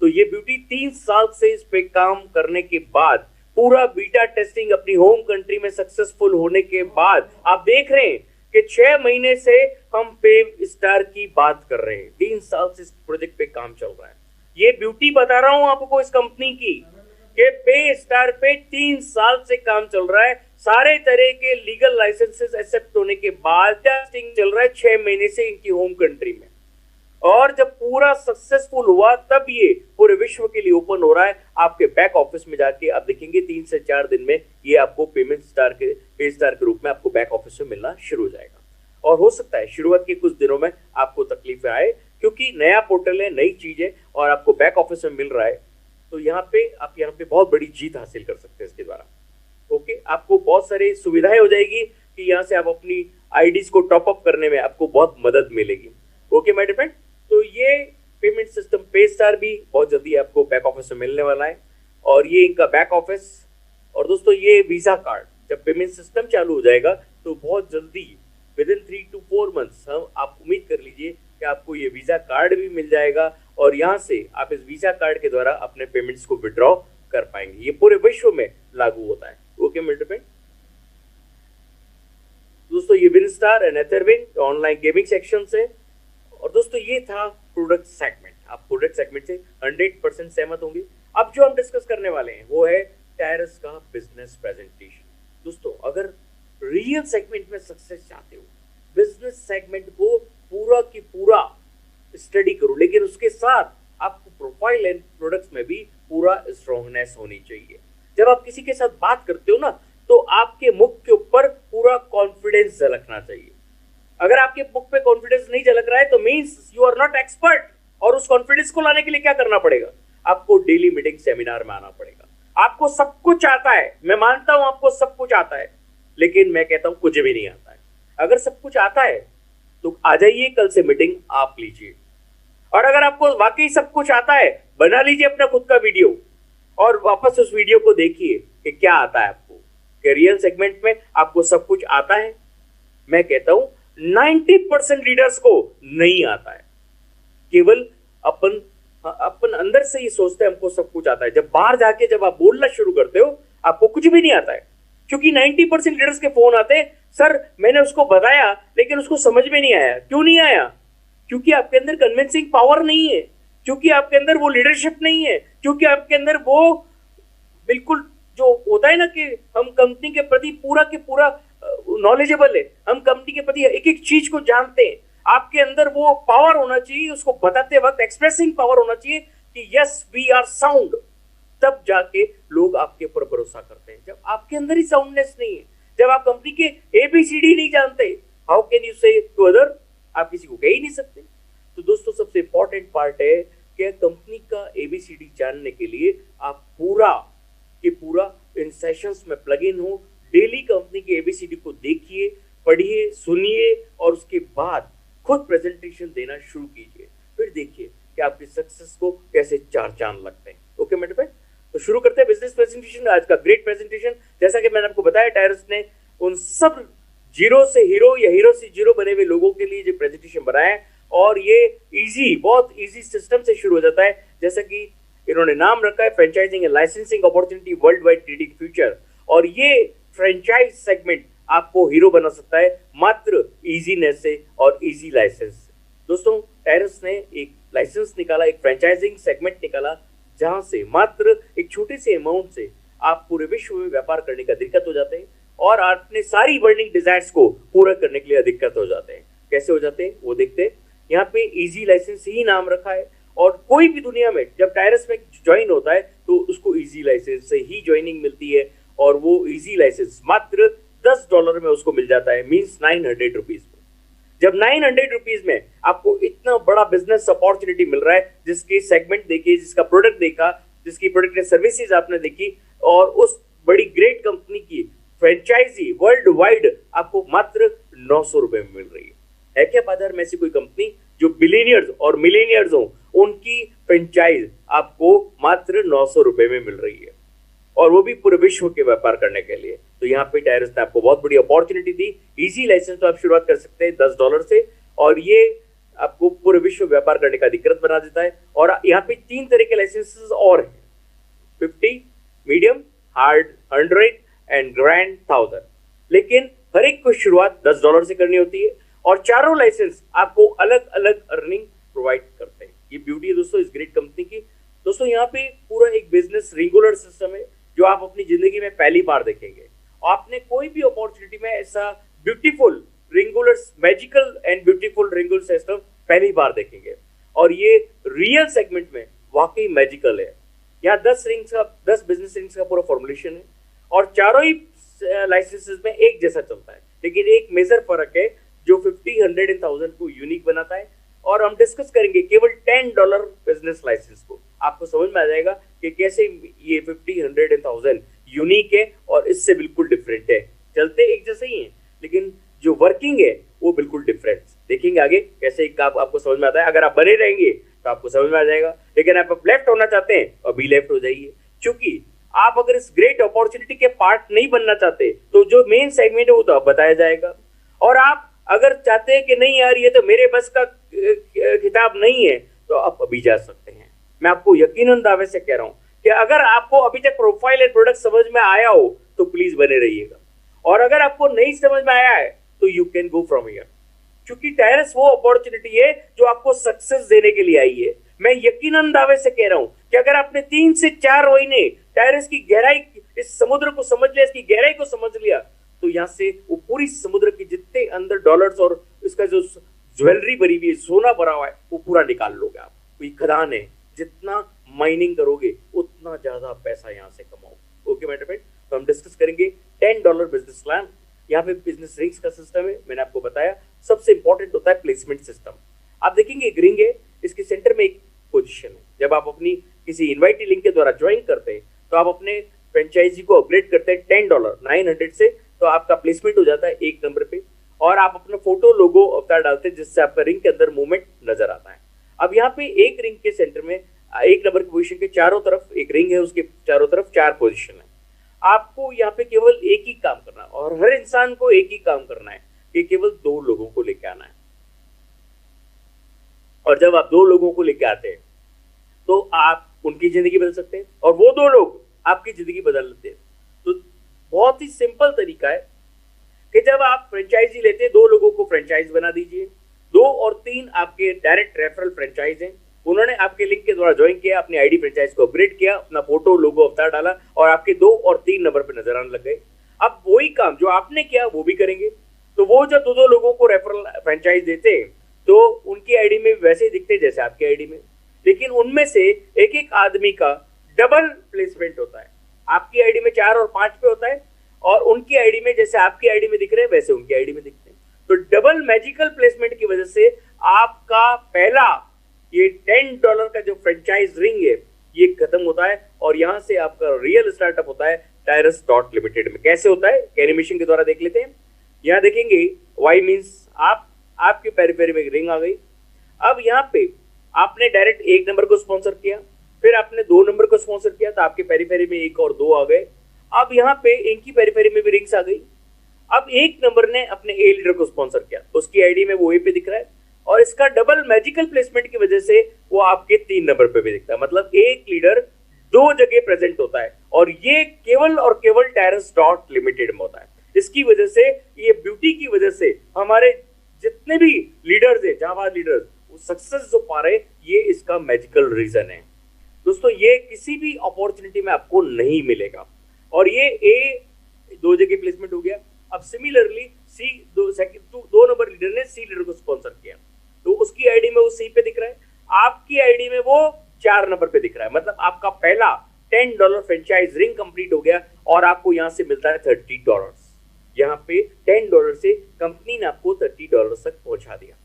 तो ये ब्यूटी 3 साल से इस पे काम करने के बाद, पूरा बीटा टेस्टिंग अपनी होम कंट्री में सक्सेसफुल होने के बाद आप देख रहे हैं कि 6 महीने से हम पे स्टार की बात कर रहे हैं। 3 साल से इस प्रोजेक्ट पे काम चल रहा है। ये ब्यूटी बता रहा हूं आपको इस कंपनी की कि पे स्टार पे 3 साल से काम चल रहा है। सारे तरह के लीगल लाइसेंसेस एक्सेप्ट होने के बाद टेस्टिंग चल रहा है 6 महीने से इनकी होम कंट्री में। और जब पूरा सक्सेसफुल हुआ तब ये पूरे विश्व के लिए ओपन हो रहा है। आपके बैक ऑफिस में जाके आप देखेंगे 3 से 4 दिन में ये आपको पे स्टार के रूप में आपको बैक ऑफिस में मिलना शुरू हो जाएगा। और हो सकता है शुरुआत के कुछ दिनों में आपको तकलीफें आए, क्योंकि नया पोर्टल है, नई चीज है और आपको बैक ऑफिस में मिल रहा है। तो यहाँ पे आप बहुत बड़ी जीत हासिल कर सकते हैं इसके द्वारा। ओके, आपको बहुत सारी सुविधाएं हो जाएगी कि यहाँ से आप अपनी आईडीज को टॉप अप करने में आपको बहुत मदद मिलेगी। ओके माय डियर फ्रेंड, तो ये पेमेंट सिस्टम पे स्टार भी बहुत जल्दी आपको बैक ऑफिस में मिलने वाला है। और ये इनका बैक ऑफिस और दोस्तों ये वीजा कार्ड जब पेमेंट सिस्टम चालू हो जाएगा तो बहुत जल्दी विद इन 3 to 4 months हम आप उम्मीद कर लीजिए कि आपको ये वीजा कार्ड भी मिल जाएगा और यहाँ से आप इस वीजा कार्ड के द्वारा अपने पेमेंट्स को विड्रॉ कर पाएंगे। ये पूरे विश्व में लागू होता है। ओके मेरे फ्रेंड, दोस्तों ये विनस्टार एंड एथरविन ऑनलाइन गेमिंग सेक्शन से। और दोस्तों ये था प्रोडक्ट सेगमेंट। आप प्रोडक्ट सेगमेंट से 100% सहमत होंगे। अब जो हम डिस्कस करने वाले हैं वो है टायरस का बिजनेस प्रेजेंटेशन। दोस्तों अगर रियल सेगमेंट में सक्सेस चाहते हो, बिजनेस सेगमेंट को पूरा की पूरा स्टडी करो, लेकिन उसके साथ आपको प्रोफाइल एंड प्रोडक्ट्स में भी पूरा स्ट्रॉन्गनेस होनी चाहिए। जब आप किसी के साथ बात करते हो ना तो आपके मुख के ऊपर पूरा कॉन्फिडेंस झलकना चाहिए। अगर आपके मुख पे कॉन्फिडेंस नहीं झलक रहा है तो means you are not expert. और उस कॉन्फिडेंस को लाने के लिए क्या करना पड़ेगा? आपको डेली मीटिंग सेमिनार में आना पड़ेगा। आपको सब कुछ आता है, मैं मानता हूं आपको सब कुछ आता है, लेकिन मैं कहता हूं कुछ भी नहीं आता है। अगर सब कुछ आता है तो आ जाइए, कल से मीटिंग आप लीजिए। और अगर आपको वाकई सब कुछ आता है, बना लीजिए अपना खुद का वीडियो और वापस उस वीडियो को देखिए कि क्या आता है आपको। कि रियल सेगमेंट में आपको सब कुछ आता है? मैं कहता हूं 90% लीडर्स को नहीं आता है। केवल अपन अंदर से ये सोचते हैं हमको सब कुछ आता है। जब बाहर जाके जब आप बोलना शुरू करते हो आपको कुछ भी नहीं आता है। क्योंकि 90% लीडर्स के फोन आते हैं, सर मैंने उसको बताया लेकिन उसको समझ में नहीं आया। क्यों नहीं आया? क्योंकि आपके अंदर कन्विंसिंग पावर नहीं है, क्योंकि आपके अंदर वो लीडरशिप नहीं है, क्योंकि आपके अंदर वो बिल्कुल जो होता है ना कि हम कंपनी के प्रति पूरा के पूरा नॉलेजेबल है, हम कंपनी के प्रति एक एक चीज को जानते हैं। आपके अंदर वो पावर होना चाहिए, उसको बताते वक्त एक्सप्रेसिंग पावर होना चाहिए कि यस वी आर साउंड। तब जाके लोग आपके ऊपर भरोसा करते हैं। जब आपके अंदर ही साउंडनेस नहीं है, जब आप कंपनी के ABCD नहीं जानते, हाउ कैन यू से टू अदर? आप किसी को कह ही नहीं सकते। तो दोस्तों सबसे इंपॉर्टेंट पार्ट है कि कंपनी का ABCD जानने के लिए आप पूरा के पूरा इन सेशंस में प्लग इन हो। डेली कंपनी के ABCD को देखिए, पढ़िए, सुनिए और उसके बाद खुद प्रेजेंटेशन देना शुरू कीजिए। फिर देखिए कि आपकी सक्सेस को कैसे चार चांद लगते हैं। ओके मेरे भाई, तो शुरू करते हैं बिजनेस प्रेजेंटेशन। आज का ग्रेट प्रेजेंटेशन, जैसा कि मैंने आपको बताया, टायरस ने उन सब जीरो से हीरो या हीरो से जीरो बने हुए लोगों के लिए जो प्रेजेंटेशन बनाया है, और ये इजी, बहुत इजी सिस्टम से शुरू हो जाता है। जैसा कि इन्होंने नाम रखा है franchising and licensing opportunity world wide trading future. और ये फ्रेंचाइज सेगमेंट आपको हीरो बना सकता है मात्र इजीनेस से और इजी लाइसेंस से। दोस्तों टायरस ने एक लाइसेंस निकाला, एक फ्रेंचाइजिंग सेगमेंट निकाला, जहां से मात्र एक छोटे से अमाउंट से आप पूरे विश्व में व्यापार करने का दिक्कत हो जाते हैं और अपने सारी बर्निंग डिजायर्स को पूरा करने के लिए दिक्कत हो जाते हैं। कैसे हो जाते हैं वो देखते हैं। यहाँ पे इजी लाइसेंस ही नाम रखा है, और कोई भी दुनिया में जब टायरस में ज्वाइन होता है तो उसको इजी लाइसेंस से ही ज्वाइनिंग मिलती है, और वो इजी लाइसेंस मात्र $10 में उसको मिल जाता है, मीन्स 900 रुपीज में। जब 900 रुपीज में आपको इतना बड़ा बिजनेस अपॉर्चुनिटी मिल रहा है, जिसके सेगमेंट देखिए, जिसका प्रोडक्ट देखा, जिसकी प्रोडक्ट एंड सर्विसेज आपने देखी, और उस बड़ी ग्रेट कंपनी की फ्रेंचाइजी वर्ल्ड वाइड आपको मात्र 900 रुपए में मिल रही है क्या बाजार में ऐसी कोई कंपनी जो बिलियनियर्स और मिलेनियर्स हो, उनकी फ्रेंचाइज आपको मात्र 900 रुपए में मिल रही है, और वो भी पूरे विश्व के व्यापार करने के लिए। तो यहाँ पे टायरस ने आपको बहुत बड़ी अपॉर्चुनिटी दी। इजी लाइसेंस तो आप शुरुआत कर सकते हैं $10 से, और ये आपको पूरे विश्व व्यापार करने का अधिकृत बना देता है। और यहाँ पे 3 तरह के लाइसेंसेस और हैं, 50, मीडियम, हार्ड 100 एंड ग्रैंड 1000। लेकिन हर एक को शुरुआत $10 से करनी होती है, और चारों लाइसेंस आपको अलग अलग अर्निंग प्रोवाइड करते हैं। ये ब्यूटी है दोस्तों इस ग्रेट कंपनी की। दोस्तों यहाँ पे पूरा एक बिजनेस रेगुलर सिस्टम है जो आप अपनी जिंदगी में पहली बार देखेंगे। आपने कोई भी अपॉर्चुनिटी में ऐसा beautiful regular, magical and beautiful regular system पहली बार देखेंगे, और ये रियल सेगमेंट में वाकई मैजिकल है। यहाँ 10 बिजनेस रिंग्स का पूरा फॉर्मुलेशन है, और चारों ही लाइसेंसेस में एक जैसा चलता है, लेकिन एक मेजर फर्क है जो 50, 100 एंड 1000 को यूनिक बनाता है। और हम डिस्कस करेंगे केवल $10 बिजनेस लाइसेंस को। आपको समझ में आ जाएगा कि कैसे ये 50, 100 एंड 1000 यूनिक है और इससे बिल्कुल डिफरेंट है। चलते एक जैसे ही हैं, लेकिन जो वर्किंग है वो बिल्कुल डिफरेंट। देखेंगे आगे कैसे आपको समझ में आता है। अगर आप बने रहेंगे तो आपको समझ में आ जाएगा, लेकिन आप लेफ्ट होना चाहते हैं और बी लेफ्ट हो जाइए, क्योंकि आप अगर इस ग्रेट अपॉर्चुनिटी के पार्ट नहीं बनना चाहते तो जो मेन सेगमेंट है वो तो अब बताया जाएगा। और आप अगर चाहते हैं कि नहीं यार ये तो मेरे बस का किताब नहीं है, तो आप अभी जा सकते हैं। मैं आपको यकीनन दावे से कह रहा हूं कि अगर आपको अभी तक प्रोफाइल एंड प्रोडक्ट समझ में आया हो तो प्लीज बने रहिएगा, और अगर आपको नहीं समझ में आया है तो you can go from here, क्योंकि टायरस वो अपॉर्चुनिटी है जो आपको सक्सेस देने के लिए आई है। मैं यकीनन दावे से कह रहा हूं कि अगर आपने 3 से 4 महीने टायरस की गहराई, इस समुद्र को समझ लिया, इसकी गहराई को समझ लिया, तो यहां से वो पूरी समुद्र के जितने अंदर डॉलर्स और इसका जो ज्वेलरी भरी हुई है, सोना भरा हुआ है, वो पूरा निकाल लोगे आप। कोई खदान है, जितना माइनिंग करोगे उतना ज्यादा पैसा यहां से कमाओ। ओके मेरे फ्रेंड, तो हम डिस्कस करेंगे $10 बिजनेस प्लान। यहाँ पे बिजनेस रिंग्स का सिस्टम है, मैंने आपको बताया। सबसे इंपॉर्टेंट होता है प्लेसमेंट सिस्टम। आप देखेंगे एक रिंग है, इसके सेंटर में एक पोजीशन है। जब आप अपनी किसी इनवाइटी लिंक के द्वारा ज्वाइन करते हैं तो आप अपने फ्रेंचाइजी को अपग्रेड करते हैं $10 900 से, तो आपका प्लेसमेंट हो जाता है 1 नंबर पे, और आप अपना फोटो, लोगो, अवतार डालते हैं, जिससे आपका रिंग के अंदर मूवमेंट नजर आता है। अब यहाँ पे एक रिंग के सेंटर में 1 नंबर की पोजीशन के चारों तरफ एक रिंग है, उसके चारों तरफ 4 पोजीशन है। आपको यहाँ पे केवल एक ही काम करना है, और हर इंसान को एक ही काम करना है कि केवल 2 लोगों को लेके आना है। और जब आप 2 लोगों को लेके आते हैं तो आप उनकी जिंदगी बदल सकते हैं, और वो 2 लोग आपकी जिंदगी बदल लेते हैं। तो बहुत ही सिंपल तरीका है कि जब आप फ्रेंचाइजी लेते हैं, 2 लोगों को फ्रेंचाइज बना दीजिए। 2 और 3 आपके डायरेक्ट रेफरल फ्रेंचाइज हैं, उन्होंने आपके लिंक के द्वारा ज्वाइन किया, अपनी आईडी फ्रेंचाइज को अपग्रेड किया, अपना फोटो, लोगो, अवतार डाला, और आपके 2 और 3 नंबर पे नजर आने लग गए। अब वही काम जो आपने किया वो भी करेंगे। तो वो जब 2 लोगों को रेफरल फ्रेंचाइज देते हैं तो उनकी आईडी में वैसे ही दिखते हैं जैसे आपकी आईडी में, लेकिन उनमें से एक एक आदमी का डबल प्लेसमेंट होता है। आपकी आईडी में 4 और 5 पे होता है, और उनकी आईडी में जैसे आपकी आईडी में दिख रहे हैं वैसे उनकी आईडी में दिखते हैं। तो डबल मैजिकल प्लेसमेंट की वजह से आपका पहला ये $10 का जो फ्रेंचाइज रिंग है ये खत्म होता है, और यहां से आपका रियल स्टार्टअप होता है टायरस डॉट लिमिटेड में। कैसे होता है एनिमेशन के द्वारा देख लेते हैं। यहां देखेंगे वाई मींस आपके पेरिफेरी में एक रिंग आ गई। अब यहाँ पे आपने डायरेक्ट 1 नंबर को स्पॉन्सर किया, फिर आपने 2 नंबर को स्पॉन्सर किया, तो आपके पेरिफेरी में 1 और 2 आ गए। अब यहाँ पे इनकी पेरिफेरी में भी रिंग्स आ गई। अब 1 नंबर ने अपने ए लीडर को स्पॉन्सर किया, उसकी आईडी में वो ए पे दिख रहा है, और इसका डबल मैजिकल प्लेसमेंट की वजह से वो आपके 3 नंबर पे भी दिखता है। मतलब एक लीडर 2 जगह प्रेजेंट होता है, और ये केवल और केवल टायरस डॉट लिमिटेड में होता है। इसकी वजह से, ये ब्यूटी की वजह से हमारे जितने भी लीडर्स है, जाबाज लीडर्स, वो सक्सेस जो पा रहे, ये इसका मैजिकल रीजन है। दोस्तों ये किसी भी अपॉर्चुनिटी में आपको नहीं मिलेगा। और ये ए 2 जगह प्लेसमेंट हो गया। अब सिमिलरली सी 2 नंबर लीडर ने सी लीडर को स्पॉन्सर किया, तो उसकी आईडी में वो सी पे दिख रहा है, आपकी आईडी में वो 4 नंबर पे दिख रहा है। मतलब आपका पहला $10 फ्रेंचाइज रिंग कंप्लीट हो गया, और आपको यहां से मिलता है $30। यहाँ पे $10 से कंपनी ने आपको $30 तक पहुंचा दिया।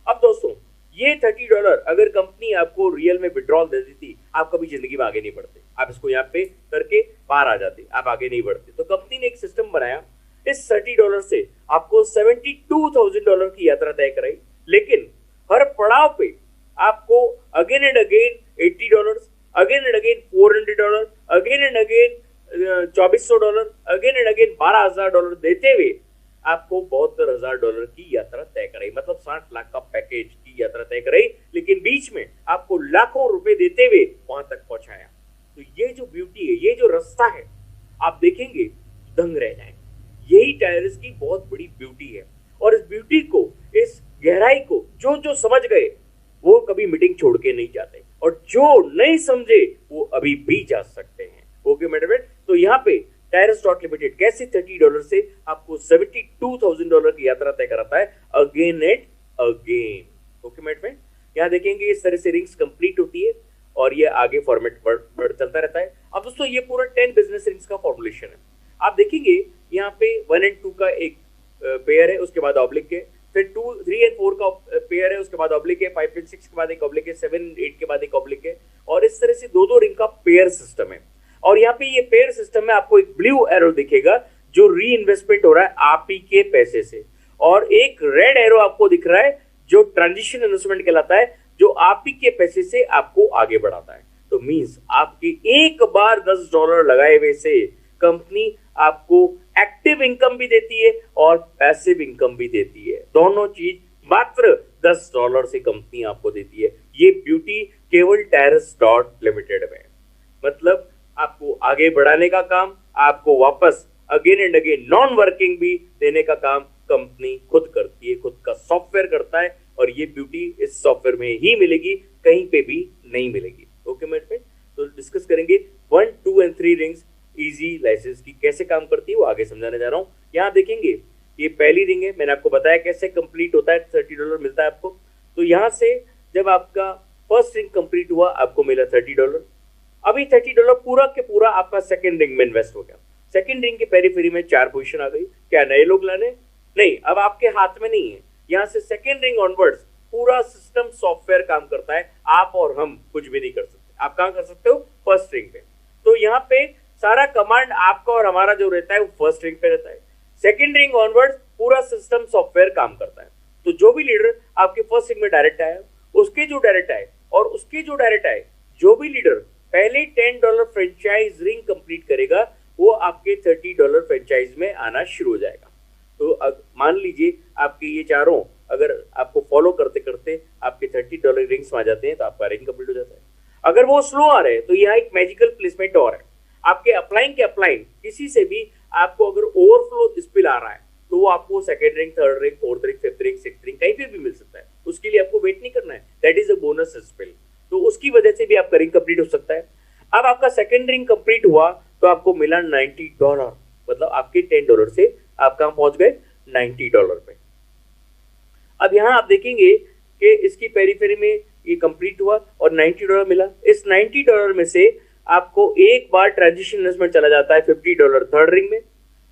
अब दोस्तों ये $30 अगर कंपनी आपको रियल में विड्रॉल दे देती, आप कभी जिंदगी में आगे नहीं बढ़ते। आप इसको यहाँ पे करके पार आ जाते, आप आगे नहीं बढ़ते। तो कंपनी ने एक सिस्टम बनाया, इस $30 से आपको $72,000 की यात्रा तय कराई, लेकिन हर पड़ाव पे आपको again and again $80, again and again $400, again and again $2,400, again and again $12,000 देते हुए आपको $72,000 की यात्रा तय कराई। मतलब 60 लाख का पैकेज की यात्रा तय कराई, लेकिन बीच में आपको लाखों रुपए देते हुए वहां तक पहुंचाया। तो ये जो ब्यूटी है, ये जो रास्ता है, आप देखेंगे दंग रह जाएंगे। यही टायरस की बहुत बड़ी ब्यूटी है, और इस ब्यूटी को, इस गहराई को जो समझ गए वो कभी मीटिंग छोड़ के नहीं जाते, और जो नहीं समझे वो अभी भी जा सकते हैं। ओके मैडम, तो यहाँ पे टायरस डॉट लिमिटेड कैसे $30 से आपको $72,000 की यात्रा तय कराता है again and again. Okay madam, यहाँ देखेंगे इस तरह से रिंग्स कंप्लीट होती है, और ये आगे फॉर्मेट बढ़ चलता रहता है। अब दोस्तों ये पूरा 10 बिजनेस रिंग्स का फॉर्मुलेशन है। आप देखेंगे यहाँ पे 1 और 2 का एक पेयर है, उसके बाद ऑब्लिक है, फिर 2, 3 और 4 का पेयर है, उसके बाद ऑब्लिक है, 5 और 6 के बाद एक ऑब्लिक है, 7 और 8 के बाद एक ऑब्लिक है, और इस तरह से 2 रिंग का पेयर सिस्टम है। और यहाँ पे ये पेयर सिस्टम में आपको एक ब्लू एरो दिखेगा जो री इन्वेस्टमेंट हो रहा है आप ही के पैसे से, और एक रेड एरो आपको दिख रहा है जो ट्रांजिशन इन्वेस्टमेंट कहलाता है, जो आप ही के पैसे से आपको आगे बढ़ाता है। तो मींस आपकी एक बार $10 लगाए हुए से कंपनी आपको एक्टिव इनकम भी देती है और पैसिव इनकम भी देती है। दोनों चीज मात्र $10 से कंपनी आपको देती है। ये ब्यूटी केवल टेरेस डॉट लिमिटेड में, मतलब आपको आगे बढ़ाने का काम, आपको वापस again and again non working भी देने का काम कंपनी खुद करती है, खुद का सॉफ्टवेयर करता है। और ये ब्यूटी इस सॉफ्टवेयर में ही मिलेगी, कहीं पे भी नहीं मिलेगी। ओके मेरे फ्रेंड, तो डिस्कस करेंगे 1, 2 एंड 3 रिंग्स इजी लाइसेंस की कैसे काम करती है, वो आगे समझाने जा रहा हूँ। यहाँ देखेंगे ये पहली रिंग है, मैंने आपको बताया कैसे कंप्लीट होता है, $30 मिलता है आपको। तो यहाँ से जब आपका फर्स्ट रिंग कंप्लीट हुआ आपको मिला $30। अभी $30 पूरा के पूरा आपका सेकंड रिंग में इन्वेस्ट हो गया। सेकंड रिंग के पेरीफेरी में 4 पोजीशन आ गई। क्या नए लोग लाने? नहीं, अब आपके हाथ में नहीं है। यहाँ से सेकंड रिंग ऑनवर्ड्स पूरा सिस्टम सॉफ्टवेयर काम करता है, आप और हम कुछ भी नहीं कर सकते। आप कहाँ कर सकते हो? फर्स्ट रिंग पे। तो यहाँ पे सारा कमांड आपका और हमारा जो रहता है वो फर्स्ट रिंग पे रहता है। सेकंड रिंग ऑनवर्ड्स पूरा सिस्टम सॉफ्टवेयर काम करता है। तो जो भी लीडर आपके फर्स्ट रिंग में डायरेक्ट आया, उसके जो डायरेक्ट आए और उसके जो डायरेक्ट आए, जो भी लीडर पहले $10 फ्रेंचाइज रिंग कंप्लीट करेगा वो आपके $30 फ्रेंचाइज में आना शुरू हो जाएगा। तो मान लीजिए आपके ये चारों अगर आपको फॉलो करते करते आपके $30 रिंग्स में आ जाते हैं तो आपका रिंग कंप्लीट हो जाता है। अगर वो स्लो आ रहे हैं तो यहाँ एक मैजिकल प्लेसमेंट और है। आपके अपलाइन के अपलाइन किसी से भी आपको अगर ओवरफ्लो स्पिल आ रहा है तो वो आपको second ring, third ring, fourth ring, fifth ring, sixth ring कहीं पे भी मिल सकता है। उसके लिए आपको वेट नहीं करना है, that is a bonus spill. तो उसकी वजह से भी आपका रिंग कंप्लीट हो सकता है। अब आपका सेकंड रिंग कंप्लीट हुआ तो आपको मिला $90, मतलब आपके $10 से आप कहां पहुंच गए? $90 पे। अब यहां आप देखेंगे कि इसकी पेरीफेरी में ये कंप्लीट हुआ और $90 मिला। इस $90 में से आपको एक बार ट्रांजिशन इन्वेस्टमेंट चला जाता है $50 थर्ड रिंग में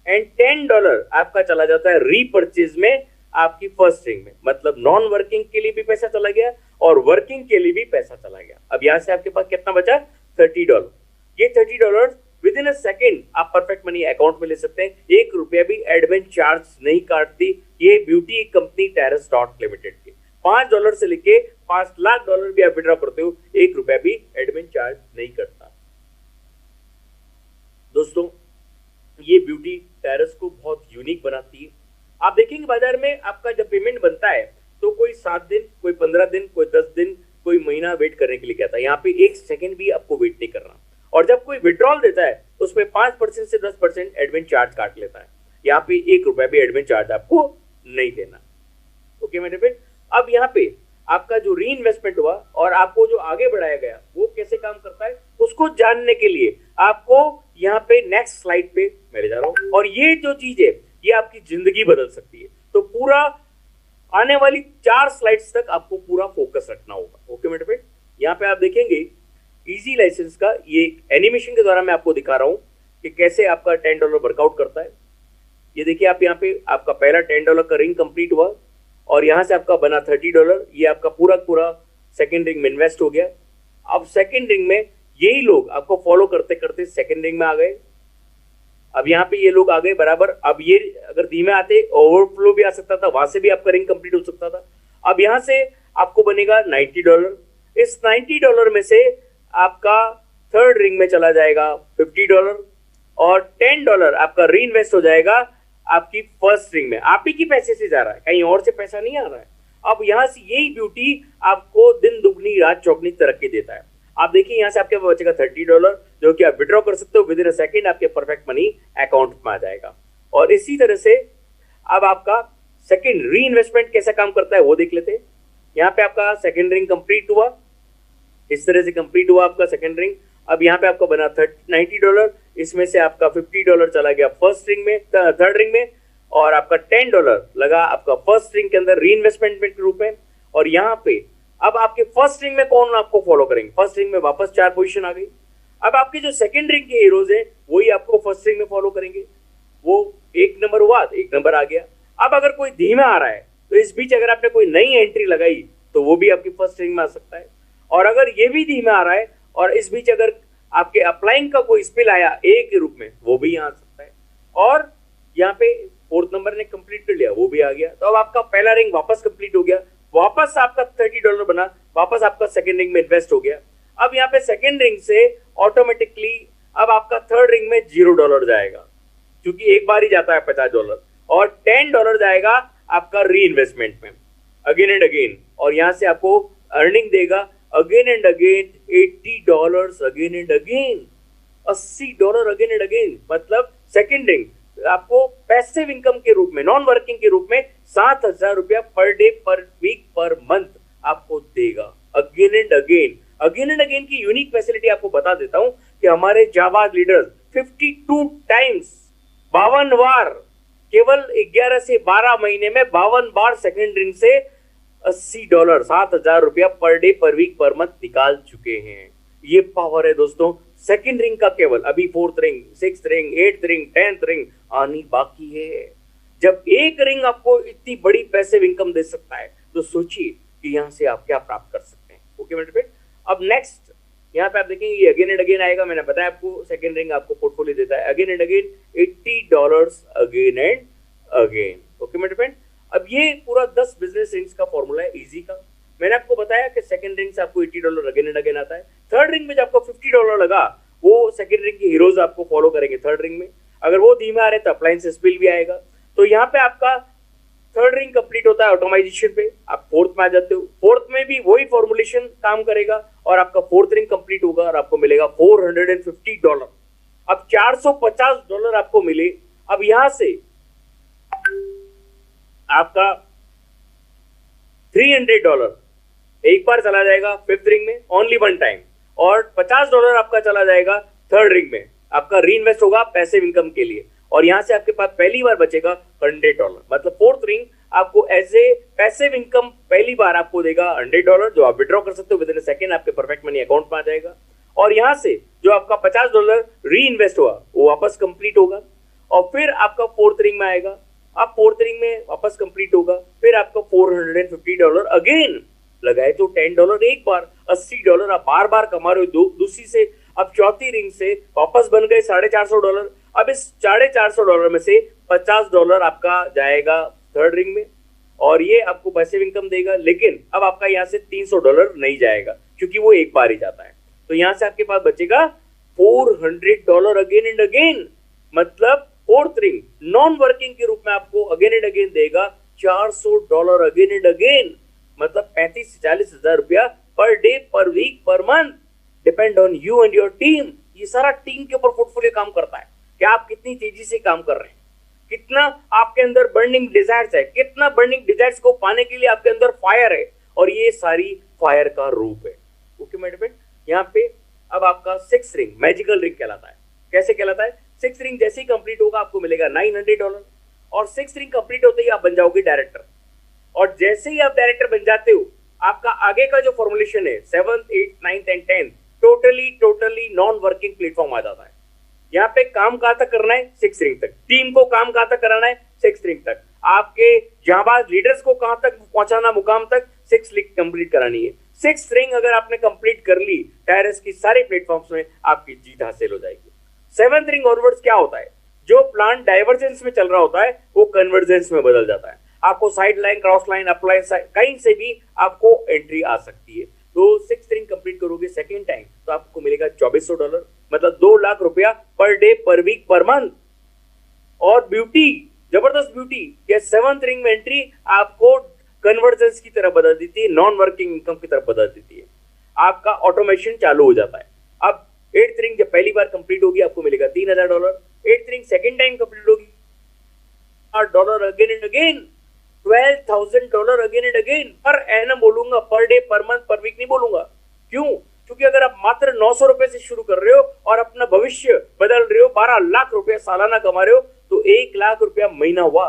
एंड $10 आपका चला जाता है रीपर्चेज में आपकी फर्स्ट रिंग में। मतलब नॉन वर्किंग के लिए भी पैसा चला गया और वर्किंग के लिए भी पैसा चला गया। अब यहां से आपके पास कितना बचा? $30। ये $30 विद इन अ सेकेंड आप परफेक्ट मनी अकाउंट में ले सकते हैं। ₹1 भी एडमिन चार्ज नहीं काटती ये beauty company terrace dot limited की। $5 से लेके $5 लाख भी आप विड्रॉ करते हो, ₹1 भी एडमिन चार्ज नहीं करता। दोस्तों ये ब्यूटी टेरेस को बहुत यूनिक बनाती है। आप देखेंगे बाजार में आपका जब पेमेंट बनता है तो कोई 7 दिन, कोई 15 दिन, कोई 10 दिन, कोई महीना वेट करने के लिए कहता है। यहाँ पे 1 सेकंड भी आपको वेट नहीं करना। और जब कोई विड्रॉल देता है उसमें 5% से 10% एडमिन चार्ज काट लेता है। यहाँ पे ₹1 भी एडमिन चार्ज आपको नहीं देना। ओके मेरे फ्रेंड, अब यहाँ पे आपका जो री इन्वेस्टमेंट हुआ और आपको जो आगे बढ़ाया गया वो कैसे काम करता है उसको जानने के लिए आपको यहाँ पे नेक्स्ट स्लाइड पे मैं ले जा रहा हूँ। और ये जो चीज है ये आपकी जिंदगी बदल सकती है। तो पूरा आने वाली 4 स्लाइड्स तक आपको पूरा फोकस रखना होगा। ओके मेरे फ्रेंड, यहाँ पे आप देखेंगे इजी लाइसेंस का ये एनिमेशन के द्वारा मैं आपको दिखा रहा हूँ कि कैसे आपका $10 वर्कआउट करता है। ये देखिए आप यहाँ पे आपका पहला $10 का रिंग कंप्लीट हुआ और यहाँ से आपका बना $30। ये आपका पूरा सेकंड रिंग में इन्वेस्ट हो गया। अब सेकंड रिंग में यही लोग आपको फॉलो करते करते सेकंड रिंग में आ गए। अब यहाँ पे ये लोग आ गए बराबर। अब ये अगर धीमे आते ओवरफ्लो भी आ सकता था, वहां से भी आपका रिंग कंप्लीट हो सकता था। अब यहाँ से आपको बनेगा $90। इस $90 में से आपका थर्ड रिंग में चला जाएगा $50 और $10 आपका री इन्वेस्ट हो जाएगा आपकी फर्स्ट रिंग में। आप ही की पैसे से जा रहा है, कहीं और से पैसा नहीं आ रहा है। अब यहां से यही ब्यूटी आपको दिन दुगनी रात चौगनी तरक्की देता है। आप देखिए यहाँ से आपके बचेगा $30 जो कि आप विड्रॉ कर सकते हो विद इन अ सेकेंड, आपके परफेक्ट मनी अकाउंट में आ जाएगा। और इसी तरह से अब आपका सेकेंड री इन्वेस्टमेंट कैसा काम करता है वो देख लेते हैं। यहाँ पे आपका सेकेंड रिंग कंप्लीट हुआ, इस तरह से कंप्लीट हुआ आपका सेकेंड रिंग। अब यहाँ पे आपका बना $90, इसमें से आपका $50 चला गया फर्स्ट रिंग में, थर्ड रिंग में, और आपका $10 लगा आपका फर्स्ट रिंग के अंदर री इन्वेस्टमेंट के रूप में। और यहाँ पे अब आपके फर्स्ट रिंग में कौन आपको फॉलो करेंगे? फर्स्ट रिंग में वापस 4 पोजीशन आ गई। अब आपके जो सेकंड रिंग के हीरोज हैं वही आपको फर्स्ट रिंग में फॉलो करेंगे। वो 1 नंबर हुआ, 1 नंबर आ गया। अब अगर कोई धीमा आ रहा है तो इस बीच अगर आपने कोई नई एंट्री लगाई तो वो भी आपकी फर्स्ट रिंग में आ सकता है। और अगर ये भी धीमा आ रहा है और इस बीच अगर आपके अपलाइंग का कोई स्पिल आया ए के रूप में वो भी यहाँ आ सकता है। और यहाँ पे 4th नंबर ने कंप्लीट कर लिया, वो भी आ गया। तो अब आपका पहला रिंग वापस कंप्लीट हो गया, वापस आपका $30 बना, वापस आपका सेकंड रिंग में इन्वेस्ट हो गया। अब यहाँ पे सेकेंड रिंग से ऑटोमेटिकली अब आपका थर्ड रिंग में $0 जाएगा, क्योंकि एक बार ही जाता है $50, और $10 जाएगा आपका री इन्वेस्टमेंट में अगेन एंड अगेन, और यहां से आपको अर्निंग देगा again and again $80 again and again, $80 again and again. मतलब सेकेंड रिंग आपको पैसिव इनकम के रूप में, नॉन वर्किंग के रूप में 7,000 रुपया per day, per week, per month आपको देगा again and again. Again and again की यूनिक फैसिलिटी आपको बता देता हूं कि हमारे जाबाज लीडर्स 52 टाइम्स, 52 बार, केवल 11 से 12 महीने में 52 बार सेकेंड रिंग से $80, 7,000 रुपया per day, per week, per month निकाल चुके हैं। ये पावर है दोस्तों सेकेंड रिंग का। केवल अभी fourth ring, sixth ring, eighth ring, 10th ring आनी बाकी है। जब एक रिंग आपको इतनी बड़ी पैसिव इनकम दे सकता है तो सोचिए कि यहां से आप क्या प्राप्त कर सकते हैं। ओके मेरे फ्रेंड, अब नेक्स्ट यहाँ पे आप देखेंगे ये अगेन एंड अगेन आएगा। मैंने बताया आपको सेकेंड रिंग आपको पोर्टफोलियो देता है again and again $80 again and again. Okay मेरे फ्रेंड, अब ये पूरा 10 बिजनेस रिंग्स का फॉर्मूला है इजी का। मैंने आपको बताया कि सेकंड रिंग से आपको $80 अगेन एंड अगेन आता है। थर्ड रिंग में जब आपको $50 लगा, वो सेकंड रिंग के हीरोज आपको फॉलो करेंगे थर्ड रिंग में। अगर वो धीमे आ रहे तो अप्लायंसेस बिल भी आएगा। तो यहाँ पे आपका थर्ड रिंग कंप्लीट होता है ऑटोमाइजेशन पे, आप फोर्थ में आ जाते हो। फोर्थ में भी वही फॉर्मुलेशन काम करेगा और आपका फोर्थ रिंग कंप्लीट होगा और आपको मिलेगा $450। अब $450 आपको मिले। अब यहां से आपका $300 एक बार चला जाएगा फिफ्थ रिंग में ओनली वन टाइम, और $50 आपका चला जाएगा थर्ड रिंग में, आपका री इन्वेस्ट होगा पैसिव इनकम के लिए। और यहां से आपके पास पहली बार बचेगा $100। मतलब फोर्थ रिंग आपको एज ए पैसिव इनकम पहली बार आपको देगा $100, जो आप विड्रॉ कर सकते हो विद इन अ सेकंड, आपके परफेक्ट मनी अकाउंट में आ जाएगा। और यहां से जो आपका $50 री इन्वेस्ट हुआ वो वापस कंप्लीट होगा, और फिर आपका फोर्थ रिंग में आएगा। आप फोर्थ रिंग में वापस कंप्लीट होगा, फिर आपका $450 अगेन लगाए तो $10 एक बार, $80 आप बार बार कमा रहे हो दूसरी से। अब चौथी रिंग से वापस बन गए $450। अब इस $450 में से $50 आपका जाएगा थर्ड रिंग में, और ये आपको पैसिव इनकम देगा। लेकिन अब आपका यहाँ से $300 नहीं जाएगा क्योंकि वो एक बार ही जाता है। तो यहां से आपके पास बचेगा $400 अगेन एंड अगेन। मतलब फोर्थ रिंग नॉन वर्किंग के रूप में आपको अगेन एंड अगेन देगा $400 अगेन एंड अगेन। मतलब 35 से 40 हजार रुपया per day, per week, per month, depend on you and your team. ये सारा टीम के ऊपर पोर्टफोलियो काम करता है कि आप कितनी तेजी से काम कर रहे हैं, कितना आपके अंदर बर्निंग डिजायर्स है, कितना बर्निंग डिजायर्स को पाने के लिए आपके अंदर फायर है, और ये सारी फायर का रूप है। ओके मेरे फ्रेंड, यहाँ पे अब आपका सिक्स रिंग मैजिकल रिंग कहलाता है। कैसे कहलाता है? सिक्स रिंग जैसे ही कंप्लीट होगा आपको मिलेगा $900, और सिक्स रिंग कंप्लीट होते ही आप बन जाओगे डायरेक्टर। और जैसे ही आप डायरेक्टर बन जाते हो, आपका आगे का जो फॉर्मुलेशन है 7th, 8th, 9th and 10th totally non working platform आ जाता है। यहाँ पे काम कहां तक करना है? सिक्स रिंग तक। टीम को काम कहां तक कराना है? सिक्स रिंग तक। आपके जाबाज लीडर्स को कहां तक पहुंचाना मुकाम तक? सिक्स रिंग कंप्लीट करानी है। सिक्स रिंग अगर आपने कंप्लीट कर ली टायरस की सारे प्लेटफॉर्म्स में, आपकी जीत हासिल हो जाएगी। सेवंथ रिंग ऑनवर्ड्स क्या होता है? जो प्लान डाइवर्जेंस में चल रहा होता है वो कन्वर्जेंस में बदल जाता है। आपको side line, cross line, upline कहीं से भी आपको एंट्री आ सकती है। तो सिक्स रिंग कंप्लीट करोगे सेकेंड टाइम तो आपको मिलेगा $2400, मतलब 2 लाख रुपया per day, per week, per month. और ब्यूटी, जबरदस्त ब्यूटी, ये सेवंथ रिंग में एंट्री आपको कन्वर्जेंस की तरफ बदल देती है, नॉन वर्किंग इनकम की तरफ बदल देती है। आपका ऑटोमेशन चालू हो जाता है। अब एट्थ रिंग जब पहली बार कंप्लीट होगी आपको मिलेगा $3000। Eighth ring second time complete होगी $8 again and again, $12,000 again and again per annum बोलूंगा, पर डे, पर मंथ, पर वीक नहीं बोलूंगा। क्यों? क्योंकि अगर आप मात्र 900 रुपए से शुरू कर रहे हो और अपना भविष्य बदल रहे हो, 12 लाख रुपया सालाना कमा रहे हो, तो 1 लाख रुपया महीना हुआ।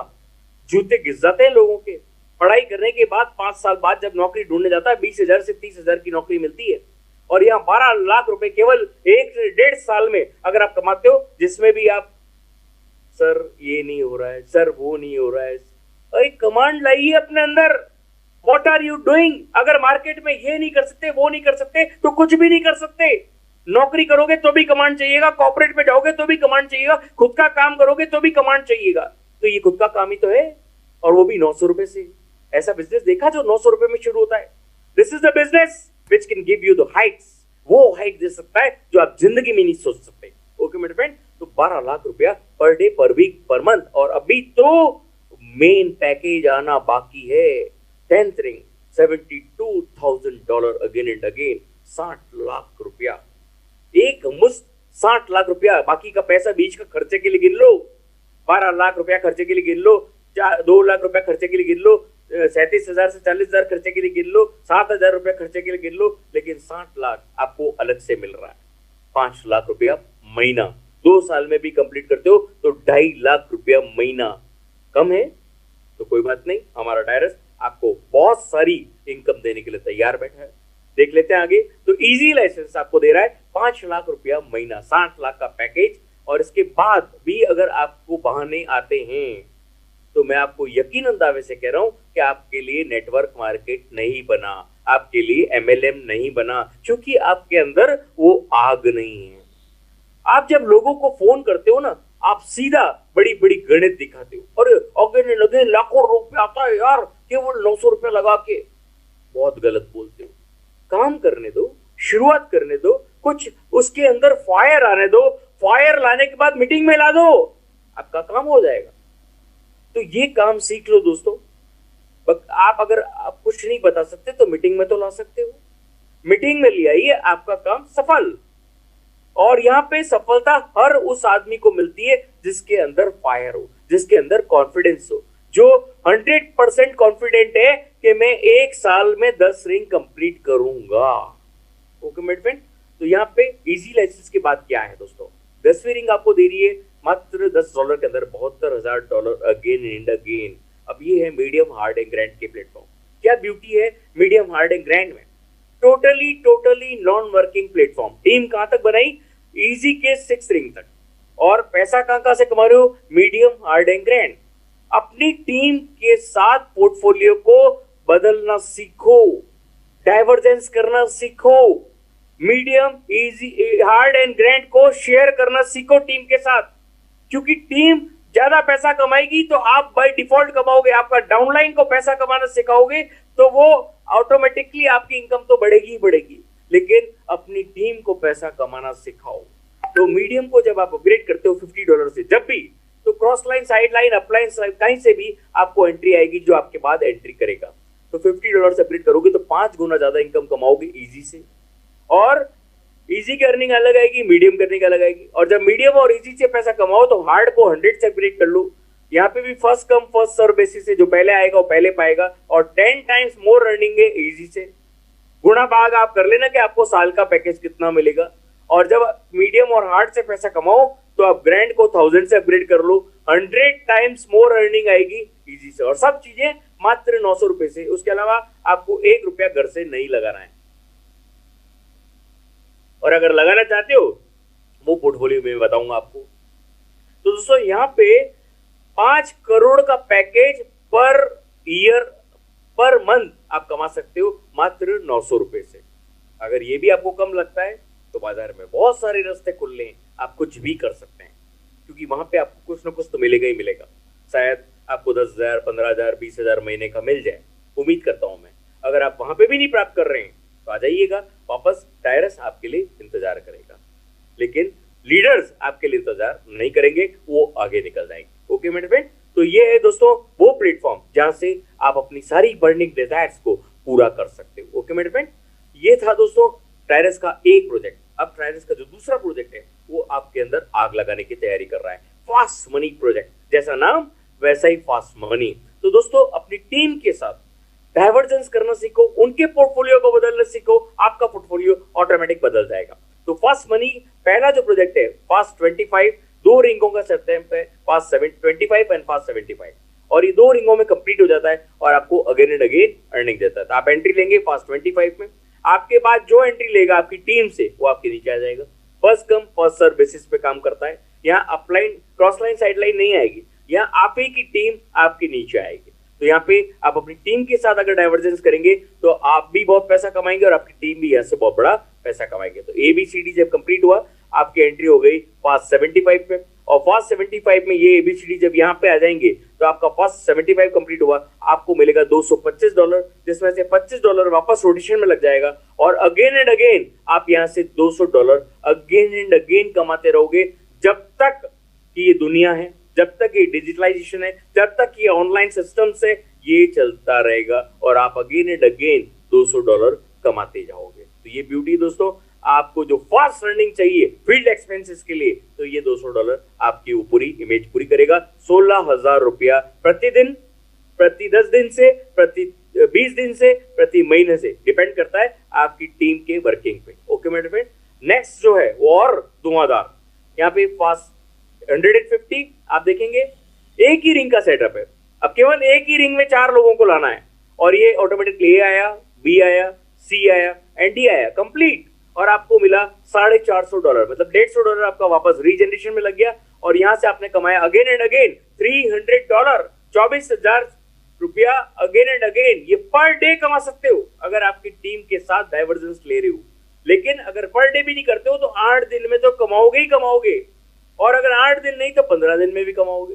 जूते घिस जाते हैं लोगों के। पढ़ाई करने के बाद 5 साल बाद जब नौकरी ढूंढने जाता है 20,000 से 30,000 की नौकरी मिलती है, और यहाँ 12 लाख रुपए केवल 1 से 1.5 साल में अगर आप कमाते हो, जिसमें भी आप सर ये नहीं हो रहा है, सर वो नहीं हो रहा है, अरे कमांड लाइए अपने अंदर। What are you doing? अगर मार्केट में ये नहीं कर सकते, वो नहीं कर सकते, तो कुछ भी नहीं कर सकते। नौकरी करोगे तो भी कमांड चाहिएगा, कॉर्पोरेट में जाओगे तो भी कमांड चाहिएगा, खुद का काम करोगे तो भी कमांड चाहिएगा। तो ये खुद का काम ही तो है, और वो भी 900 रुपए से। ऐसा बिजनेस देखा जो 900 रुपए में शुरू होता है? This is the business which can give you the heights वो हाइक दे सकता है जो आप जिंदगी में नहीं सोच सकते। ओके मेरे फ्रेंड, तो 12 लाख रुपया per day, per week, per month. और अभी तो मेन पैकेज आना बाकी है, 10th ring, $72,000 again and again, 60 lakh रुपया एक मुश्त, 60 लाख रुपया। बाकी का पैसा बीच का खर्चे के लिए गिन लो, 12 लाख रुपया खर्चे के लिए गिन लो, 2 लाख रुपया खर्चे के लिए गिन लो, 37,000 से 40,000 खर्चे के लिए गिन लो, 7,000 रुपया खर्चे के लिए गिन लो, लेकिन 60 लाख आपको अलग से मिल रहा है। 5 लाख रुपया महीना, 2 साल में भी कंप्लीट करते हो तो 2.5 लाख रुपया महीना। कम है तो कोई बात नहीं, हमारा डायरस आपको बहुत सारी इनकम देने के लिए तैयार बैठा है। देख लेते हैं आगे। तो इजी लाइसेंस आपको दे रहा है 5 लाख रुपया महीना, 60 लाख का पैकेज। और इसके बाद भी अगर आपको बहाने आते हैं तो मैं आपको यकीनन दावे से कह रहा हूं कि आपके लिए नेटवर्क मार्केट नहीं बना, आपके लिए MLM नहीं बना, क्योंकि आपके अंदर वो आग नहीं है। आप जब लोगों को फोन करते हो ना, आप सीधा बड़ी बड़ी गणित दिखाते हो, अरे अगले लगे लाखों रुपया आता है यार केवल 900 रुपया लगा के। बहुत गलत बोलते हो। काम करने दो, शुरुआत करने दो, कुछ उसके अंदर फायर आने दो, फायर लाने के बाद मीटिंग में ला दो, आपका काम हो जाएगा। तो ये काम सीख लो दोस्तों। आप अगर आप कुछ नहीं बता सकते तो मीटिंग में तो ला सकते हो, मीटिंग में ले आइए, आपका काम सफल। और यहां पे सफलता हर उस आदमी को मिलती है जिसके अंदर फायर हो, जिसके अंदर कॉन्फिडेंस हो, जो 100% कॉन्फिडेंट है कि मैं 1 साल में 10 रिंग कंप्लीट करूंगा। ओके मेरे फ्रेंड, तो यहाँ पे इजी लाइसेंस के बाद क्या है दोस्तों, 10वीं रिंग आपको दे रही है मात्र $10 के अंदर, $72,000 अगेन एंड अगेन। अब ये है मीडियम हार्ड एंड ग्रैंड के प्लेटफॉर्म। क्या ब्यूटी है मीडियम हार्ड एंड ग्रैंड में, totally non working platform. Team कहां तक बनाई, इजी के 6 रिंग तक। और पैसा कहां से कमा रहे हो, मीडियम हार्ड एंड ग्रैंड। अपनी टीम के साथ पोर्टफोलियो को बदलना सीखो, डाइवर्जेंस करना सीखो, medium, easy, hard and grand को शेयर करना सीखो टीम के साथ। क्योंकि टीम ज्यादा पैसा कमाएगी तो आप बाय डिफॉल्ट कमाओगे, आपका डाउनलाइन को पैसा कमाना सिखाओगे तो वो ऑटोमेटिकली आपकी इनकम तो बढ़ेगी ही बढ़ेगी। लेकिन अपनी टीम को पैसा कमाना सिखाओ। तो मीडियम को जब आप अपग्रेड करते हो $50 से, जब भी, तो cross line, side line, upline, कहीं से भी आपको एंट्री आएगी जो आपके बाद एंट्री करेगा। तो $50 से अपग्रेड करोगे तो 5 गुना ज्यादा इनकम कमाओगे इजी से। और इजी की अर्निंग अलग आएगी, मीडियम की अर्निंग अलग आएगी। और जब मीडियम और इजी से पैसा कमाओ तो हार्ड को 100 से अपग्रेड कर लो। यहाँ पे भी first come first serve basis से, जो पहले आएगा वो पहले पाएगा। और 10 टाइम्स मोर अर्निंग है इजी से। गुणा भाग आप कर लेना कि आपको साल का पैकेज कितना मिलेगा। और जब मीडियम और हार्ड से पैसा कमाओ तो आप ग्रैंड को 1000 से अपग्रेड कर लो, 100 टाइम्स मोर अर्निंग आएगी इजी से। और सब चीजें मात्र 900 रुपए से। उसके अलावा आपको 1 रुपया घर से नहीं लगाना है। और अगर लगाना चाहते हो वो पोर्टफोलियो में बताऊंगा आपको। तो दोस्तों यहाँ पे 5 करोड़ का package per year, per month आप कमा सकते हो मात्र 900 रुपए से। अगर ये भी आपको कम लगता है तो बाजार में बहुत सारे रास्ते खुल रहे हैं, आप कुछ भी कर सकते हैं। क्योंकि वहां पे आपको कुछ ना कुछ तो मिलेगा ही मिलेगा। शायद आपको 10,000, 15,000, 20,000 महीने का मिल जाए, उम्मीद करता हूं मैं। अगर आप वहां पे भी नहीं प्राप्त कर रहे हैं तो आ जाइएगा वापस, डायरस आपके लिए इंतजार करेगा। लेकिन लीडर्स आपके लिए इंतजार नहीं करेंगे, वो आगे निकल जाएंगे। ओके मेरे फ्रेंड, तो ये है दोस्तों वो प्लेटफॉर्म जहां से आप अपनी सारी बर्निंग डिजायर्स को पूरा कर सकते हो। ओके मेरे फ्रेंड, ये था दोस्तों ट्रायरस का एक प्रोजेक्ट। अब ट्रायरस का जो दूसरा प्रोजेक्ट है वो आपके अंदर आग लगाने की तैयारी कर रहा है। फास्ट मनी प्रोजेक्ट, जैसा नाम वैसा ही फास्ट मनी। तो दोस्तों अपनी टीम के साथ डाइवर्जेंस करना सीखो, उनके पोर्टफोलियो को बदलना सीखो, आपका पोर्टफोलियो ऑटोमेटिक बदल जाएगा। तो फास्ट मनी पहला जो प्रोजेक्ट है, फास्ट 25, 2 रिंगों का सेटअप है, फास्ट 25 एंड फास्ट 75। और ये 2 रिंगों में कंप्लीट हो जाता है और आपको अगेन एंड अगेन अर्निंग देता है। तो आप एंट्री लेंगे फास्ट 25 में, आपके बाद जो एंट्री लेगा आपकी टीम से वो आपके नीचे आ जाएगा। First come first serve basis पे काम करता है। यहाँ upline, cross line, side line नहीं आएगी, यहाँ आप ही की टीम आपके नीचे आएगी। तो यहाँ पे आप अपनी टीम के साथ अगर डाइवर्जेंस करेंगे तो आप भी बहुत पैसा कमाएंगे और आपकी टीम भी यहाँ से बहुत बड़ा पैसा कमाएंगे। तो ABCD जब कंप्लीट हुआ, आपकी एंट्री हो गई फास्ट 75 पे। और फर्स्ट 75 में ये एबीसीडी जब यहाँ पे आ जाएंगे तो आपका फर्स्ट 75 कंप्लीट हुआ, आपको मिलेगा $225, जिसमें से $25 वापस रोटेशन में लग जाएगा और अगेन एंड अगेन आप यहाँ से $200 अगेन एंड अगेन कमाते रहोगे जब तक कि ये दुनिया है, जब तक ये डिजिटलाइजेशन है, जब तक ये ऑनलाइन सिस्टम से ये चलता रहेगा और आप अगेन एंड अगेन $200 कमाते जाओगे। तो ये ब्यूटी दोस्तों, आपको जो फास्ट रनिंग चाहिए फील्ड एक्सपेंसेस के लिए, तो ये $200 आपकी वो पूरी इमेज पूरी करेगा। 16,000 रुपया प्रतिदिन, प्रति 10 दिन से, प्रति 20 दिन से, प्रति महीने से, डिपेंड करता है आपकी टीम के वर्किंग पे। ओके मेरे फ्रेंड, नेक्स्ट जो है वो और धुआंधार, यहाँ पे फास्ट 150 आप देखेंगे एक ही रिंग का सेटअप है। अब केवल एक ही रिंग में 4 लोगों को लाना है और ये ऑटोमेटिकली ए आया, बी आया, सी आया एंड डी आया कंप्लीट, और आपको मिला $450, मतलब $150 आपका वापस रीजनरेशन में लग गया और यहां से आपने कमाया अगेन एंड अगेन $300, 24,000 रुपया अगेन एंड अगेन। ये पर डे कमा सकते हो अगर आपकी टीम के साथ डाइवर्जेंस ले रहे हो, लेकिन अगर पर डे भी नहीं करते हो तो 8 दिन में तो कमाओगे ही कमाओगे, और अगर 8 दिन नहीं तो 15 दिन में भी कमाओगे।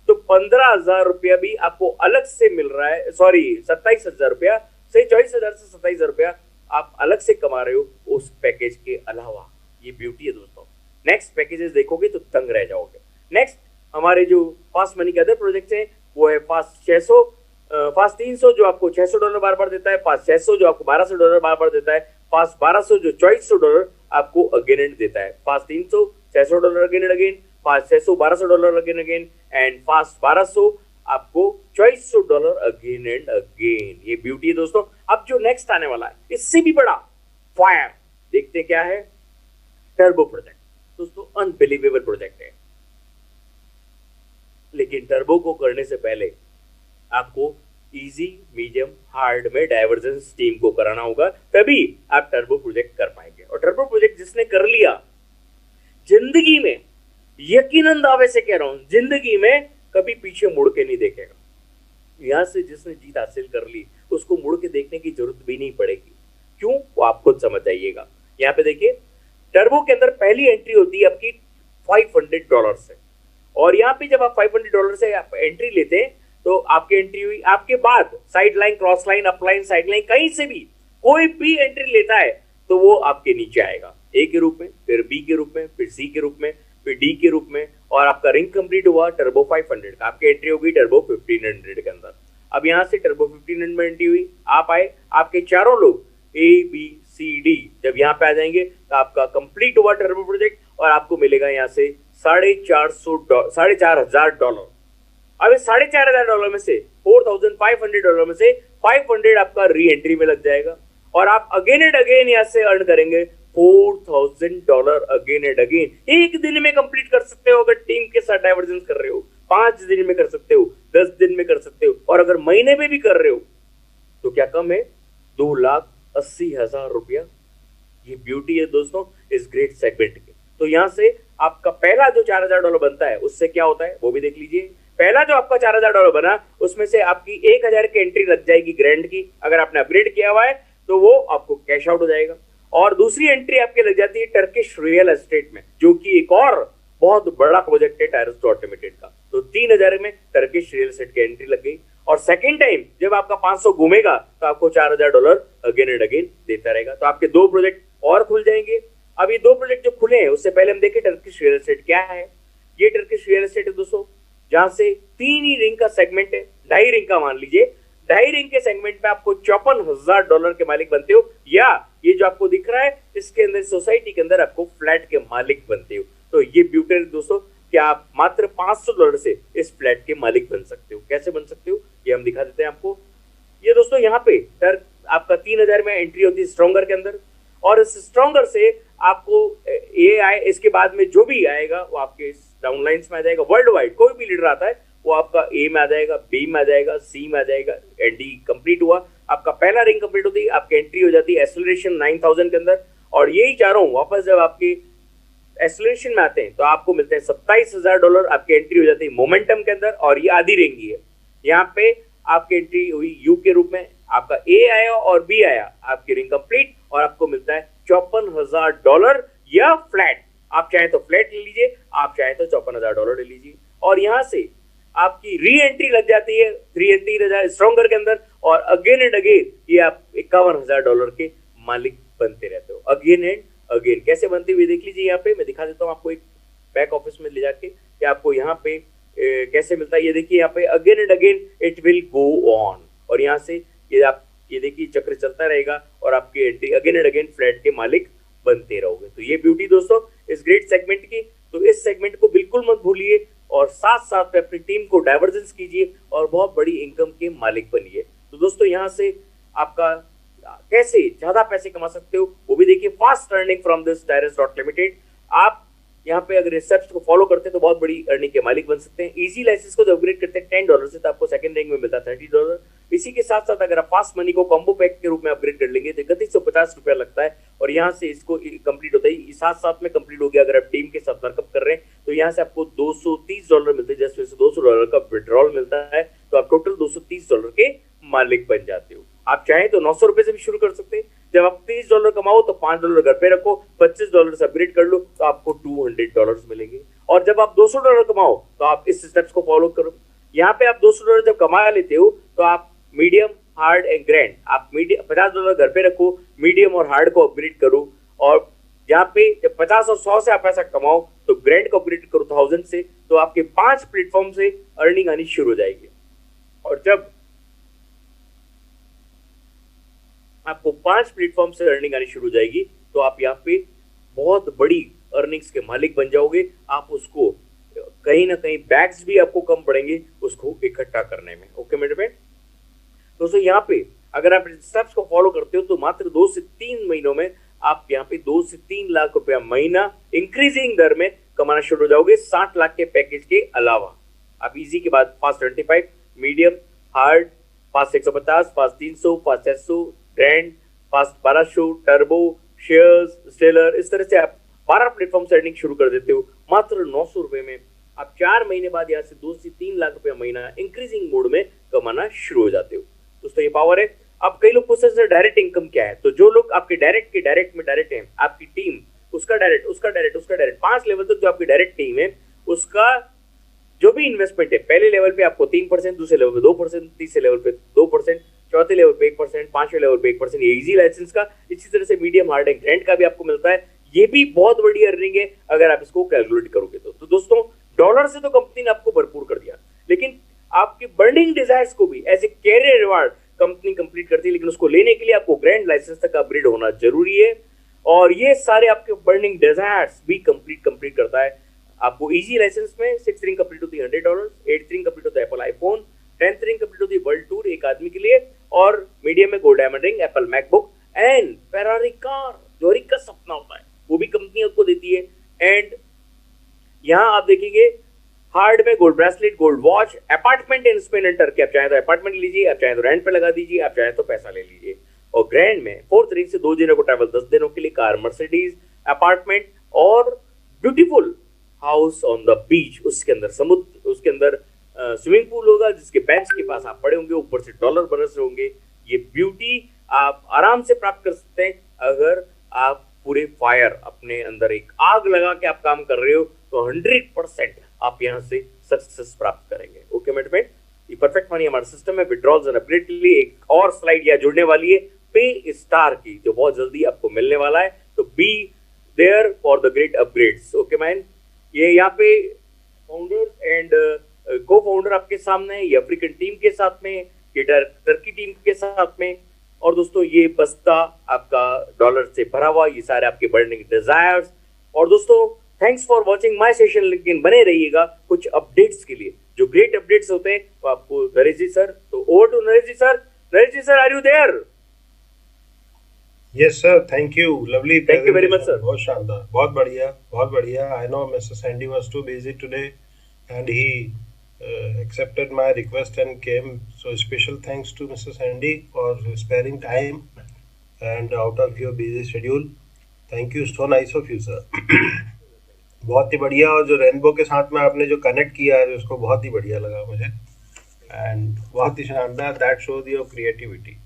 तो 15,000 रुपया भी आपको अलग से मिल रहा है, सॉरी 27,000 रुपया से 24,000 से 27,000 रुपया आप अलग से कमा रहे हो उस पैकेज के अलावा। ये ब्यूटी है दोस्तों। नेक्स्ट पैकेजेस देखोगे तो तंग रह जाओगे। नेक्स्ट हमारे जो फास्ट मनी के अदर प्रोजेक्ट्स हैं वो है फास्ट 600, फास्ट 300 जो आपको $600 बार बार देता है, फास्ट 600 जो आपको $1,200 बार बार देता है, फास्ट 1200 जो $2,400 आपको अगेन एंड देता है। Fast 300 $600 again and again, fast 600 $1,200 again again, and fast 1200 आपको $2,400 अगेन एंड अगेन। ये ब्यूटी है दोस्तों। अब जो नेक्स्ट आने वाला है इससे भी बड़ा फायर, देखते क्या है, टर्बो प्रोजेक्ट। दोस्तों अनबिलीवेबल प्रोजेक्ट है, लेकिन टर्बो को करने से पहले आपको इजी, मीडियम, हार्ड में डाइवर्जेंस टीम को कराना होगा, तभी आप टर्बो प्रोजेक्ट कर पाएंगे। और टर्बो प्रोजेक्ट जिसने कर लिया, जिंदगी में, यकीनन दावे से कह रहा हूं, जिंदगी में कभी पीछे मुड़ के नहीं देखेगा। यहां से जिसने जीत हासिल कर ली उसको मुड़ के देखने की जरूरत भी नहीं पड़ेगी। क्यों, वो आप खुद समझ जाइएगा। यहाँ पे देखिए, टर्बो के अंदर पहली एंट्री होती है आपकी $500 से, और यहाँ पे जब आप $500 से आप एंट्री लेते हैं तो आपकी एंट्री हुई। आपके बाद side line, cross line, up line, side line, कहीं से भी कोई भी एंट्री लेता है तो वो आपके नीचे आएगा, ए के रूप में, फिर बी के रूप में, फिर सी के रूप में, फिर डी के रूप में, और आपका रिंग कंप्लीट हुआ टर्बो 500 का, आपकी एंट्री होगी टर्बो 1500 के अंदर। अब यहाँ से टर्बो 1500 में एंट्री हुई, आप आए, आपके चारों लोग ए बी सी डी जब यहाँ पे आ जाएंगे तो आपका कंप्लीट हुआ टर्बो प्रोजेक्ट, और आपको मिलेगा यहाँ से $4,500। अब इस $4,500 में से $4,500 में से 500 आपका री एंट्री में लग जाएगा, और आप अगेन एंड अगेन यहाँ से अर्न करेंगे $4,000 अगेन एंड अगेन। एक दिन में कंप्लीट कर सकते हो अगर टीम के साथ डाइवर्जेंस कर रहे हो, 5 दिन में कर सकते हो, 10 दिन में कर सकते हो, और अगर महीने में भी कर रहे हो तो क्या कम है, $2,80,000 रुपया। ये ब्यूटी है दोस्तों इस ग्रेट सेगमेंट की। तो यहां से आपका पहला जो $4,000 बनता है उससे क्या होता है वो भी देख लीजिए। पहला जो आपका $4,000 बना उसमें से आपकी 1,000 की एंट्री लग जाएगी ग्रैंड की, अगर आपने अपग्रेड किया हुआ है तो वो आपको कैश आउट हो जाएगा। और दूसरी एंट्री आपकी लग जाती है टर्किश रियल एस्टेट में, जो कि एक और बहुत बड़ा प्रोजेक्ट है टायरस ऑटोमेटेड का। तो 3,000 में टर्किश रियल एस्टेट की एंट्री लग गई, और सेकंड टाइम जब आपका 500 घूमेगा तो आपको $4,000 अगेन एंड अगेन देता रहेगा। तो आपके 2 प्रोजेक्ट और खुल जाएंगे। अब ये 2 प्रोजेक्ट जो खुले हैं उससे पहले हम देखें टर्किश रियल एस्टेट क्या है। ये टर्किश रियल एस्टेट है दोस्तों, जहां से 3 ही रिंग का सेगमेंट है, 2.5 रिंग का मान लीजिए, 2.5 रिंग के सेगमेंट में आपको $54,000 के मालिक बनते हो, या ये जो आपको दिख रहा है इसके अंदर सोसाइटी के अंदर आपको फ्लैट के मालिक बनते हो। तो ये ब्यूटी है दोस्तों कि आप मात्र $500 से इस फ्लैट के मालिक बन सकते हो। कैसे बन सकते हो ये हम दिखा देते हैं आपको। ये दोस्तों यहाँ पे आपका 3,000 में एंट्री होती है स्ट्रॉन्गर के अंदर, और इस स्ट्रॉन्गर से आपको ये आए, इसके बाद में जो भी आएगा वो आपके डाउनलाइंस में आ जाएगा। वर्ल्ड वाइड कोई भी लीडर आता है वो आपका ए में आ जाएगा, बी में आ जाएगा, सी में आ जाएगा, एंड डी कंप्लीट हुआ। आपका पहला रिंग कंप्लीट होती है, आपकी एंट्री हो जाती है एक्सेलरेशन 9,000 के अंदर, और यही चारों वापस जब आपकी एक्सेलरेशन में आते हैं तो आपको मिलते हैं $27,000। आपकी एंट्री हो जाती है मोमेंटम के अंदर, और ये आधी रिंग ही है। यहाँ पे आपकी एंट्री हुई यू के रूप में, आपका ए आया और बी आया, आपकी रिंग कंप्लीट, और आपको मिलता है $54,000 या फ्लैट। आप चाहे तो फ्लैट ले लीजिए, आप चाहे चाहे तो $54,000 ले लीजिए, और यहां से आपकी री एंट्री लग जाती है 380,000 स्ट्रॉन्गर के अंदर, और अगेन एंड अगेन ये आप $51,000 के मालिक बनते रहते हो, अगेन एंड अगेन। कैसे बनते हुए देख लीजिए, यहाँ पे मैं दिखा देता हूँ आपको एक बैक ऑफिस में ले जाके कि आपको यहाँ पे कैसे मिलता है। ये देखिए यहाँ पे again and again it will go on, और यहाँ से ये देखिए चक्र चलता रहेगा और आपकी entry again and again flat के मालिक बनते रहोगे। तो ये ब्यूटी दोस्तों इस ग्रेट सेगमेंट की, तो इस सेगमेंट को बिल्कुल मत भूलिए, और साथ साथ में अपनी टीम को डाइवर्जेंस कीजिए और बहुत बड़ी इनकम के मालिक बनिए। तो दोस्तों यहाँ से आपका कैसे ज्यादा पैसे कमा सकते हो वो भी देखिए, fast earning from this Tyrus.Limited। आप यहाँ पे अगर स्टेप्स को फॉलो करते हैं तो बहुत बड़ी अर्निंग के मालिक बन सकते हैं। इजी लाइसेंस को जब अपग्रेड करते हैं $10 से, तो आपको सेकंड रैंक में मिलता है $30। इसी के साथ साथ अगर आप फास्ट मनी को कॉम्बो पैक के रूप में अपग्रेड कर लेंगे तो ₹3150 लगता है, और यहाँ से इसको कंप्लीट होता है, साथ साथ में कंप्लीट हो गया। अगर आप टीम के साथ वर्कअप कर रहे हैं तो यहाँ से आपको $230 मिलते हैं, जैसे $200 का विड्रॉल मिलता है, तो आप टोटल $230 के मालिक बन जाते हो। आप चाहें तो ₹900 से भी शुरू कर सकते हैं। जब आप $30 कमाओ तो $5 घर पे रखो, $25 से अपग्रेड कर लो तो आपको $200 मिलेंगे। और जब आप $200 कमाओ तो आप इस स्टेप्स को फॉलो करो। यहाँ पे आप $200 जब कमा लेते हो तो आप मीडियम, हार्ड एंड ग्रैंड, आप मीडियम $50 घर पे रखो, मीडियम और हार्ड को अपग्रेड करो, और यहाँ पे जब 50 और 100 से आप पैसा कमाओ तो ग्रैंड को अपग्रेड करो 1000 से, तो आपके 5 प्लेटफॉर्म से अर्निंग आनी शुरू हो जाएगी। और जब आपको 5 प्लेटफॉर्म से अर्निंग आनी शुरू हो जाएगी तो आप यहाँ पे बहुत बड़ी अर्निंग्स के मालिक बन जाओगे। आप उसको कहीं ना कहीं बैग्स भी आपको कम पड़ेंगे उसको इकट्ठा करने में। ओके मेरे फ्रेंड, दोस्तों यहाँ पे अगर आप स्टेप्स को फॉलो करते हो तो मात्र 2 से 3 महीनों में आप यहाँ पे 2 से 3 लाख रुपया महीना इंक्रीजिंग दर में कमाना शुरू हो जाओगे, 60 लाख के पैकेज के अलावा। आप इजी के बाद fast 25, medium, hard, fast 150, fast 300, fast 600, grand, fast 1200, turbo, shares, stellar, इस तरह से आप 12 प्लेटफॉर्म से अर्निंग शुरू कर देते हो मात्र ₹900 में। आप 4 महीने बाद यहाँ से 2 से 3 लाख रुपया महीना इंक्रीजिंग मोड में कमाना शुरू हो जाते हो। दोस्तों ये पावर है। अब कई लोग पूछते हैं डायरेक्ट इनकम क्या है, तो जो लोग आपके डायरेक्ट हैं, आपकी टीम, उसका डायरेक्ट 5 लेवल तक जो आपकी डायरेक्ट टीम है उसका जो भी इन्वेस्टमेंट है, पहले लेवल पे आपको 3%, दूसरे लेवल पे 2%, तीसरे लेवल पे 2%, चौथे लेवल पे 1%, पांचवें लेवल पे 1%, ये इजी लाइसेंस का। इसी तरह से मीडियम, हार्ड एंड ग्रैंड का भी आपको मिलता है। ये भी बहुत बड़ी अर्निंग है अगर आप इसको कैलकुलेट करोगे तो दोस्तों डॉलर से तो कंपनी ने आपको भरपूर कर दिया, लेकिन आपकी बर्निंग डिजायर्स को भी as a career reward company complete करती है, लेकिन उसको लेने के लिए आपको ग्रैंड लाइसेंस तक अपग्रेड होना जरूरी है। और ये सारे आपके बर्निंग डिजायर्स भी कंप्लीट करता है। आपको इजी लाइसेंस में 6th रिंग कंप्लीट होती है $100, 8th रिंग कंप्लीट होता है Apple iPhone, 10th ring complete होती है वर्ल्ड टूर एक आदमी के लिए, और मीडियम में gold diamond ring, Apple MacBook and Ferrari car, जो हर एक का सपना होता है वो भी कंपनी आपको देती है। एंड यहाँ आप देखेंगे हार्ड में gold bracelet, gold watch, apartment in Spain and Turkey, आप चाहे तो अपार्टमेंट लीजिए, आप चाहे तो रेंट पे लगा दीजिए, आप चाहे तो पैसा ले लीजिए। और ग्रैंड में 4th रिंग से 2 दिनों को ट्रैवल, 10 दिनों के लिए कार, मर्सिडीज, अपार्टमेंट और beautiful house on the beach, उसके अंदर समुद्र, उसके अंदर स्विमिंग पूल होगा जिसके बेंच के पास आप पड़े होंगे, ऊपर से डॉलर बरस रहे होंगे। ये ब्यूटी आप आराम से प्राप्त कर सकते हैं अगर आप पूरे फायर अपने अंदर एक आग लगा के आप काम कर रहे हो तो 100% आप यहाँ से सक्सेस प्राप्त करेंगे। ओके मेरे फ्रेंड, ये परफेक्ट मनी हमारा सिस्टम है विड्रॉल्स एंड अपग्रेड के लिए। एक और स्लाइड यहाँ जुड़ने वाली है पे स्टार की, जो बहुत जल्दी आपको मिलने वाला है, तो be there for the great upgrades. Okay man, ये यहाँ पे फाउंडर्स एंड को फाउंडर आपके सामने है, ये अफ्रीकन टीम के साथ में, ये टर्की टीम के साथ में, और दोस्तों ये बस्ता आपका डॉलर से भरा हुआ, ये सारे आपके बर्निंग डिजायर्स। और दोस्तों thanks for watching my session, लेकिन बने रहिएगा कुछ अपडेट्स के लिए, जो ग्रेट अपडेट्स होते हैं तो आपको नरेश जी सर, तो over to Naresh ji sir. Naresh ji sir, are you there? Yes sir, thank you, lovely presentation. Thank you very much sir. बहुत शानदार, बहुत बढ़िया। I know Mr. Sandy was too busy today and he accepted my request and came, so special thanks to Mr. Sandy for sparing time and out of your busy schedule. Thank you, so nice of you sir. बहुत ही बढ़िया, और जो rainbow के साथ में आपने जो connect किया है उसको बहुत ही बढ़िया लगा मुझे, एंड बहुत ही शानदार, दैट शोज योर क्रिएटिविटी।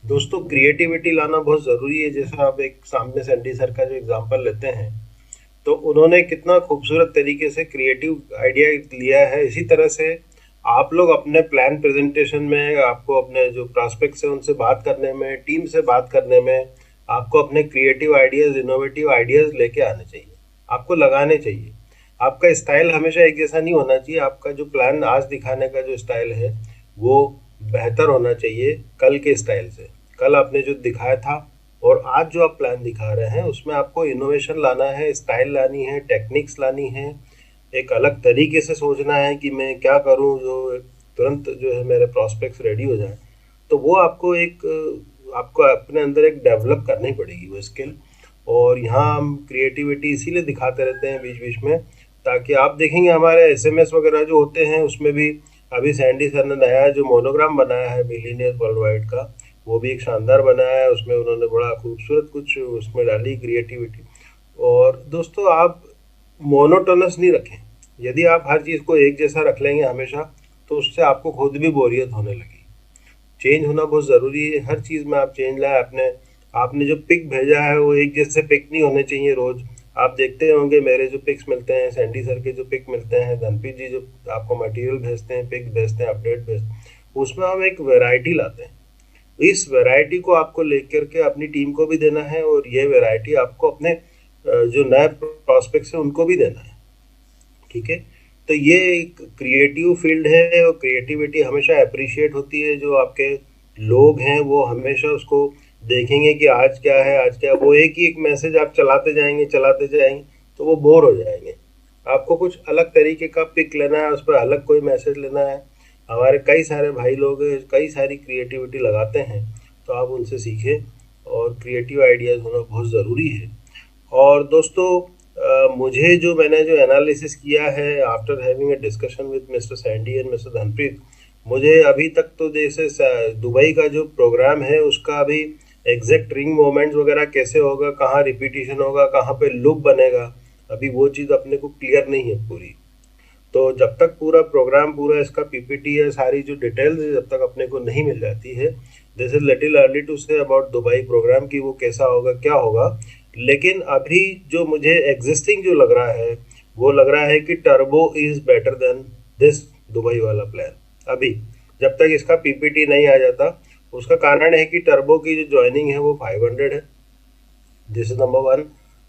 दोस्तों क्रिएटिविटी लाना बहुत ज़रूरी है। जैसा आप एक सामने सैंडी सर का जो एग्जांपल लेते हैं, तो उन्होंने कितना खूबसूरत तरीके से क्रिएटिव आइडिया लिया है। इसी तरह से आप लोग अपने प्लान प्रेजेंटेशन में, आपको अपने जो प्रॉस्पेक्ट्स हैं उनसे बात करने में, टीम से बात करने में, आपको अपने क्रिएटिव आइडियाज़, इनोवेटिव आइडियाज़ लेके आने चाहिए, आपको लगाने चाहिए। आपका स्टाइल हमेशा एक जैसा नहीं होना चाहिए। आपका जो प्लान आज दिखाने का जो स्टाइल है वो बेहतर होना चाहिए कल के स्टाइल से। कल आपने जो दिखाया था और आज जो आप प्लान दिखा रहे हैं उसमें आपको इनोवेशन लाना है, स्टाइल लानी है, टेक्निक्स लानी है, एक अलग तरीके से सोचना है कि मैं क्या करूं जो तुरंत जो है मेरे प्रॉस्पेक्ट्स रेडी हो जाए। तो वो आपको अपने अंदर एक डेवलप करनी पड़ेगी वो स्किल। और यहाँ हम क्रिएटिविटी इसीलिए दिखाते रहते हैं बीच बीच में, ताकि आप देखेंगे हमारे एसएमएस वगैरह जो होते हैं उसमें भी अभी सैंडी सर ने नया जो मोनोग्राम बनाया है मिलीनियर वर्ल्ड वाइड का, वो भी एक शानदार बनाया है। उसमें उन्होंने बड़ा खूबसूरत कुछ उसमें डाली क्रिएटिविटी। और दोस्तों आप मोनोटोनस नहीं रखें। यदि आप हर चीज़ को एक जैसा रख लेंगे हमेशा तो उससे आपको खुद भी बोरियत होने लगी। चेंज होना बहुत ज़रूरी है। हर चीज़ में आप चेंज लाए। आपने जो पिक भेजा है वो एक जैसे पिक नहीं होने चाहिए रोज़। आप देखते होंगे मेरे जो पिक्स मिलते हैं, सैंडी सर के जो पिक मिलते हैं, धनप्रीत जी जो आपको मटेरियल भेजते हैं, पिक भेजते हैं, अपडेट भेजते हैं, उसमें हम एक वैरायटी लाते हैं। इस वैरायटी को आपको लेकर के अपनी टीम को भी देना है और ये वैरायटी आपको अपने जो नए प्रॉस्पेक्ट्स हैं उनको भी देना है। ठीक है, तो ये एक क्रिएटिव फील्ड है और क्रिएटिविटी हमेशा अप्रिशिएट होती है। जो आपके लोग हैं वो हमेशा उसको देखेंगे कि आज क्या है, आज क्या। वो एक ही एक मैसेज आप चलाते जाएंगे तो वो बोर हो जाएंगे। आपको कुछ अलग तरीके का पिक लेना है, उस पर अलग कोई मैसेज लेना है। हमारे कई सारे भाई लोग कई सारी क्रिएटिविटी लगाते हैं, तो आप उनसे सीखें और क्रिएटिव आइडियाज़ होना बहुत ज़रूरी है। और दोस्तों मैंने जो एनालिसिस किया है after having a discussion with mister Sandy and mister Dhanpreet, मुझे अभी तक तो जैसे दुबई का जो प्रोग्राम है उसका अभी एग्जैक्ट रिंग मोमेंट्स वगैरह कैसे होगा, कहाँ रिपीटिशन होगा, कहाँ पे लूप बनेगा, अभी वो चीज़ अपने को क्लियर नहीं है पूरी। तो जब तक पूरा प्रोग्राम, पूरा इसका पीपीटी है, सारी जो डिटेल्स है जब तक अपने को नहीं मिल जाती है, this is little early to say about Dubai programme की वो कैसा होगा, क्या होगा। लेकिन अभी जो मुझे एग्जिस्टिंग जो लग रहा है वो लग रहा है कि turbo is better than this Dubai वाला प्लान। अभी जब तक इसका पीपीटी नहीं आ जाता, उसका कारण है कि टर्बो की जो ज्वाइनिंग है वो 500 है। This is number 1।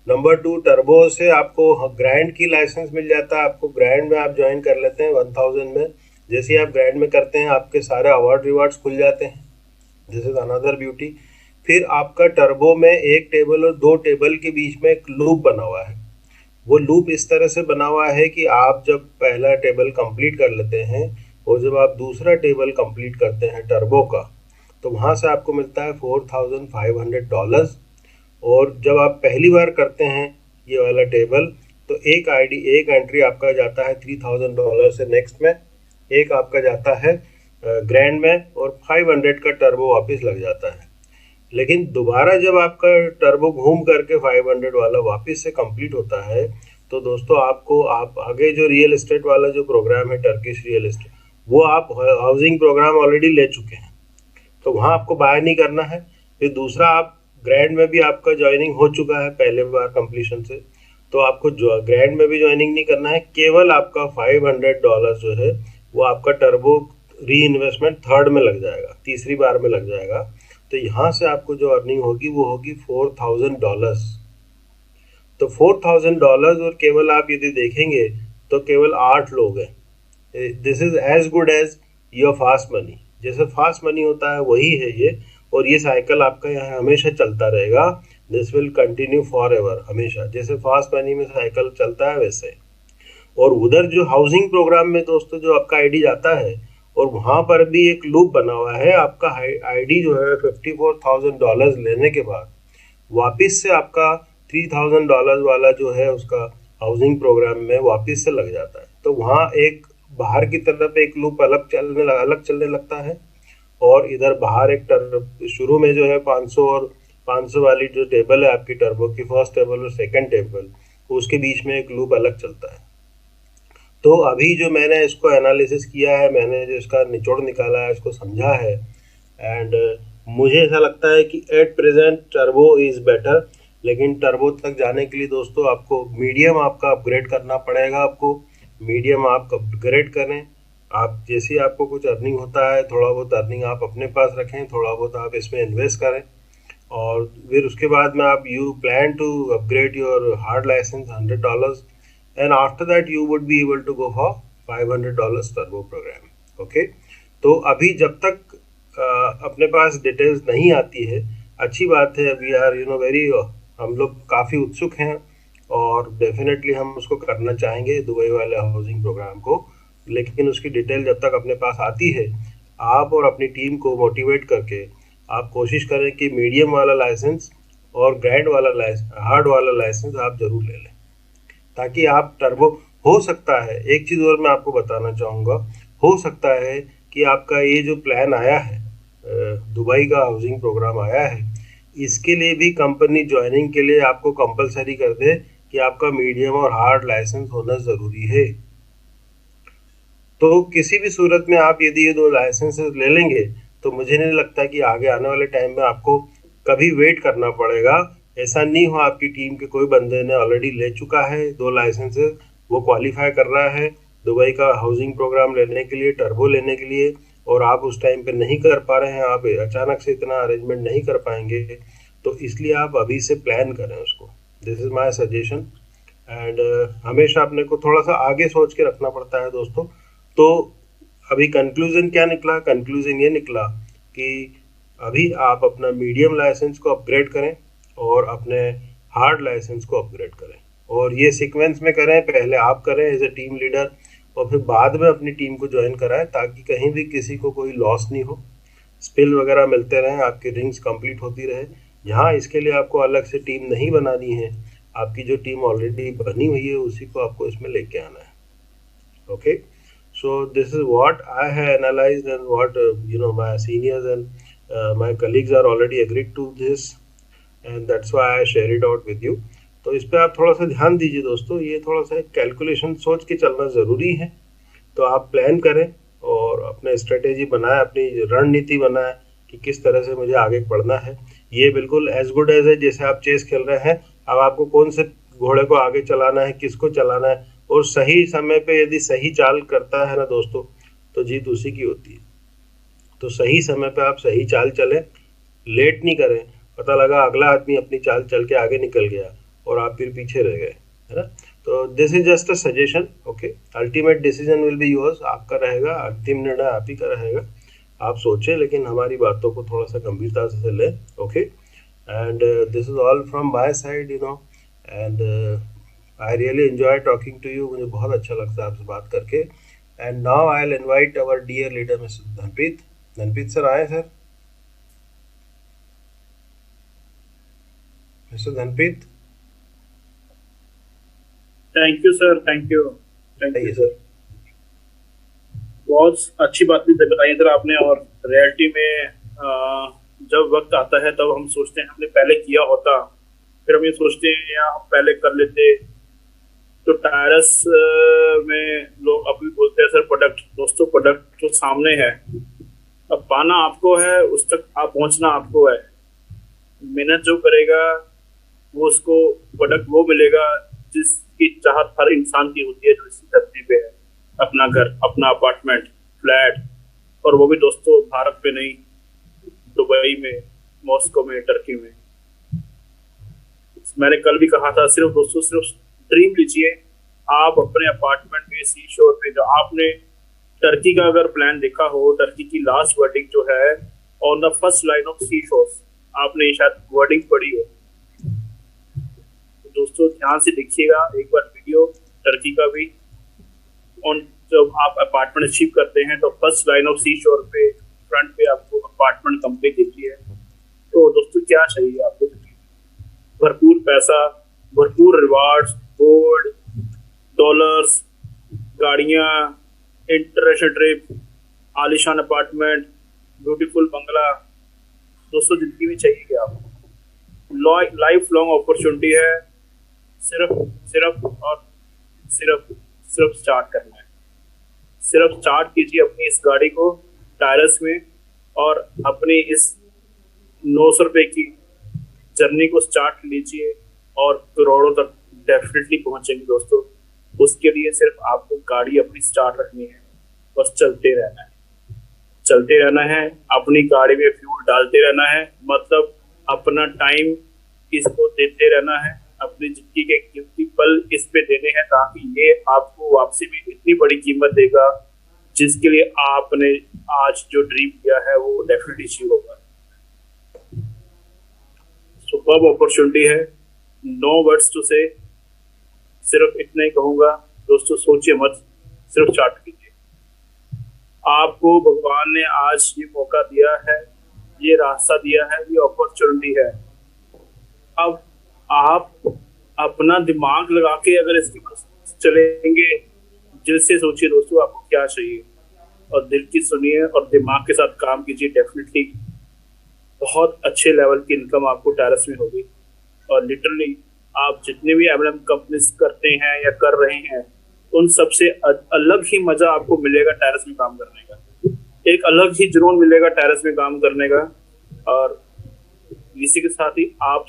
Number 2, turbo से आपको ग्रैंड की लाइसेंस मिल जाता है। आपको ग्रैंड में आप ज्वाइन कर लेते हैं 1000 में। जैसे ही आप ग्रैंड में करते हैं आपके सारे अवार्ड रिवार्ड्स खुल जाते हैं। This is another beauty. फिर आपका टर्बो में एक टेबल और 2 टेबल के बीच में एक लूप बना हुआ है। वो लूप इस तरह से बना हुआ है कि आप जब पहला टेबल कंप्लीट कर लेते हैं और जब आप दूसरा टेबल कंप्लीट करते हैं टर्बो का, तो वहाँ से आपको मिलता है $4,500। और जब आप पहली बार करते हैं ये वाला टेबल, तो एक एंट्री आपका जाता है $3,000 से नेक्स्ट में, एक आपका जाता है ग्रैंड में, और 500 का टर्बो वापस लग जाता है। लेकिन दोबारा जब आपका टर्बो घूम करके 500 वाला वापस से कंप्लीट होता है, तो दोस्तों आप आगे जो रियल एस्टेट वाला जो प्रोग्राम है, टर्किश रियल एस्टेट, वो आप हाउसिंग प्रोग्राम ऑलरेडी ले चुके हैं, तो वहाँ आपको बाय नहीं करना है। फिर दूसरा, आप ग्रैंड में भी आपका ज्वाइनिंग हो चुका है पहले बार कंप्लीशन से, तो आपको ग्रैंड में भी ज्वाइनिंग नहीं करना है। केवल आपका $500 जो है वो आपका टर्बो री इन्वेस्टमेंट थर्ड में लग जाएगा, तीसरी बार में लग जाएगा। तो यहाँ से आपको जो अर्निंग होगी वो होगी $4,000। तो $4,000, और केवल आप यदि देखेंगे तो केवल 8 लोग हैं। This is as good as your fast money. जैसे फास्ट मनी होता है वही है ये, और ये साइकिल आपका यहाँ हमेशा चलता रहेगा। This will continue for ever, हमेशा। जैसे फास्ट मनी में साइकिल चलता है वैसे। और उधर जो हाउसिंग प्रोग्राम में दोस्तों जो आपका आईडी जाता है, और वहाँ पर भी एक लूप बना हुआ है। आपका आईडी जो है $54,000 लेने के बाद वापस से आपका $3,000 वाला जो है उसका हाउसिंग प्रोग्राम में वापस से लग जाता है। तो वहाँ एक बाहर की तरफ एक लूप अलग चलने लगता है, और इधर बाहर एक शुरू में जो है 500 और 500 वाली जो टेबल है आपकी टर्बो की, फर्स्ट टेबल और सेकंड टेबल, उसके बीच में एक लूप अलग चलता है। तो अभी जो मैंने इसको एनालिसिस किया है, मैंने जो इसका निचोड़ निकाला है, इसको समझा है, एंड मुझे ऐसा लगता है कि at present turbo is better. लेकिन टर्बो तक जाने के लिए दोस्तों आपको मीडियम आपका अपग्रेड करना पड़ेगा। आपको मीडियम आप अपग्रेड करें। आप जैसे आपको कुछ अर्निंग होता है, थोड़ा बहुत अर्निंग आप अपने पास रखें, थोड़ा बहुत आप इसमें इन्वेस्ट करें, और फिर उसके बाद में आप you plan to upgrade your hard licence $100, and after that you would be able to go for $500 turbo programme. Okay, तो अभी जब तक अपने पास डिटेल्स नहीं आती है, अच्छी बात है, वी आर वेरी, हम लोग काफ़ी उत्सुक हैं और डेफिनेटली हम उसको करना चाहेंगे दुबई वाले हाउसिंग प्रोग्राम को, लेकिन उसकी डिटेल जब तक अपने पास आती है, आप और अपनी टीम को मोटिवेट करके आप कोशिश करें कि मीडियम वाला लाइसेंस और ग्रैंड वाला लाइसेंस, हार्ड वाला लाइसेंस आप जरूर ले लें, ताकि आप टर्बो, हो सकता है एक चीज़ और मैं आपको बताना चाहूँगा, हो सकता है कि आपका ये जो प्लान आया है, दुबई का हाउसिंग प्रोग्राम आया है, इसके लिए भी कंपनी ज्वाइनिंग के लिए आपको कंपलसरी कर दे कि आपका मीडियम और हार्ड लाइसेंस होना ज़रूरी है। तो किसी भी सूरत में आप यदि ये दो लाइसेंसेस ले लेंगे तो मुझे नहीं लगता कि आगे आने वाले टाइम में आपको कभी वेट करना पड़ेगा। ऐसा नहीं हो आपकी टीम के कोई बंदे ने ऑलरेडी ले चुका है 2 लाइसेंसेस, वो क्वालिफाई कर रहा है दुबई का हाउसिंग प्रोग्राम लेने के लिए, टर्बो लेने के लिए, और आप उस टाइम पे नहीं कर पा रहे हैं, आप अचानक से इतना अरेंजमेंट नहीं कर पाएंगे, तो इसलिए आप अभी से प्लान करें उसको। This is my suggestion. And हमेशा अपने को थोड़ा सा आगे सोच के रखना पड़ता है दोस्तों। तो अभी कंक्लूजन क्या निकला? कंक्लूजन ये निकला कि अभी आप अपना मीडियम लाइसेंस को अपग्रेड करें और अपने हार्ड लाइसेंस को अपग्रेड करें, और ये सीक्वेंस में करें, पहले आप करें एज ए टीम लीडर और फिर बाद में अपनी टीम को ज्वाइन कराएं, ताकि कहीं भी किसी को कोई लॉस नहीं हो, स्पिल वगैरह मिलते रहें, आपकी रिंग्स कंप्लीट होती रहे। यहाँ इसके लिए आपको अलग से टीम नहीं बनानी है, आपकी जो टीम ऑलरेडी बनी हुई है उसी को आपको इसमें लेके आना है। Okay, so this is what I have analyzed and what my seniors and my colleagues are already agreed to this, and that's why I share it out with you. तो इस पे आप थोड़ा सा ध्यान दीजिए दोस्तों, ये थोड़ा सा कैलकुलेशन सोच के चलना ज़रूरी है। तो आप प्लान करें और अपने स्ट्रेटेजी बनाएं, अपनी रणनीति बनाएं कि किस तरह से मुझे आगे बढ़ना है। ये बिल्कुल एज गुड एज है जैसे आप चेस खेल रहे हैं, अब आपको कौन से घोड़े को आगे चलाना है, किसको चलाना है, और सही समय पे यदि सही चाल करता है ना दोस्तों, तो जीत उसी की होती है। तो सही समय पे आप सही चाल चलें, लेट नहीं करें, पता लगा अगला आदमी अपनी चाल चल के आगे निकल गया और आप फिर पीछे रह गए, है ना। तो this is just a suggestion. Okay, ultimate decision will be yours, आपका रहेगा, अंतिम निर्णय आप ही का रहेगा। आप सोचें, लेकिन हमारी बातों को थोड़ा सा गंभीरता से लें। Okay, and this is all from my side, and I really enjoy talking to you, मुझे बहुत अच्छा लगता है आपसे बात करके। And now I'll invite our dear leader Mr. Dhanpreet. Dhanpreet sir आए sir, mister Dhanpreet. Thank you sir, thank you sir. बहुत अच्छी बात भी बताई सर आपने। और रियलिटी में जब वक्त आता है तब हम सोचते हैं हमने पहले किया होता, फिर हम ये सोचते हैं या हम पहले कर लेते। तो टायरस में लोग अभी बोलते हैं सर प्रोडक्ट, दोस्तों प्रोडक्ट जो सामने है, अब पाना आपको है, उस तक आप पहुंचना आपको है। मेहनत जो करेगा वो उसको प्रोडक्ट वो मिलेगा जिसकी चाहत हर इंसान की होती है जो इसी धरती पे है, अपना घर, अपना अपार्टमेंट, फ्लैट, और वो भी दोस्तों भारत पे नहीं, दुबई में, मॉस्को में, टर्की में। मैंने कल भी कहा था, सिर्फ दोस्तों सिर्फ ड्रीम लीजिए आप अपने अपार्टमेंट में, सी शोर पे। जो आपने टर्की का अगर प्लान देखा हो, टर्की की लास्ट वर्डिंग जो है on the first line of sea shores, आपने शायद वर्डिंग पढ़ी हो। तो दोस्तों ध्यान से देखिएगा एक बार वीडियो टर्की का भी। ऑन जब आप अपार्टमेंट अचीव करते हैं तो फर्स्ट लाइन ऑफ सी शोर पे फ्रंट पे आपको अपार्टमेंट कंपनी दिखती है। तो दोस्तों क्या चाहिए आपको? भरपूर पैसा, भरपूर रिवार्ड्स, गोल्ड, डॉलर्स, गाड़ियाँ, इंटरनेशनल ट्रिप, आलीशान अपार्टमेंट, ब्यूटीफुल बंगला। दोस्तों जिंदगी में चाहिए क्या आपको? लाइफ लॉन्ग अपॉर्चुनिटी है, सिर्फ और सिर्फ स्टार्ट करना है। सिर्फ स्टार्ट कीजिए अपनी इस गाड़ी को टायरस में, और अपनी इस 900 रुपए की जर्नी को स्टार्ट लीजिए और करोड़ों तक डेफिनेटली पहुंचेंगे दोस्तों। उसके लिए सिर्फ आपको गाड़ी अपनी स्टार्ट रखनी है, बस चलते रहना है, चलते रहना है, अपनी गाड़ी में फ्यूल डालते रहना है, मतलब अपना टाइम इसको देते रहना है, अपनी जिंदगी के कीमती पल इस पे देने हैं, ताकि ये आपको वापसी में इतनी बड़ी कीमत देगा जिसके लिए आपने आज जो ड्रीम किया है वो डेफिनेटली अचीव होगा। सुपर्ब अपॉर्चुनिटी है, नो वर्ड्स टू से, सिर्फ इतना ही कहूंगा दोस्तों, सोचिए मत, सिर्फ स्टार्ट कीजिए। आपको भगवान ने आज ये मौका दिया है, ये रास्ता दिया है, ये अपॉर्चुनिटी है। अब आप अपना दिमाग लगा के अगर इसके पास चलेंगे, दिल से सोचिए दोस्तों आपको क्या चाहिए, और दिल की सुनिए और दिमाग के साथ काम कीजिए, डेफिनेटली बहुत अच्छे लेवल की इनकम आपको टायरस में होगी। और लिटरली आप जितने भी एमएलएम कंपनीज करते हैं या कर रहे हैं, उन सबसे अलग ही मजा आपको मिलेगा टायरस में काम करने का, एक अलग ही जुनून मिलेगा टायरस में काम करने का। और इसी के साथ ही आप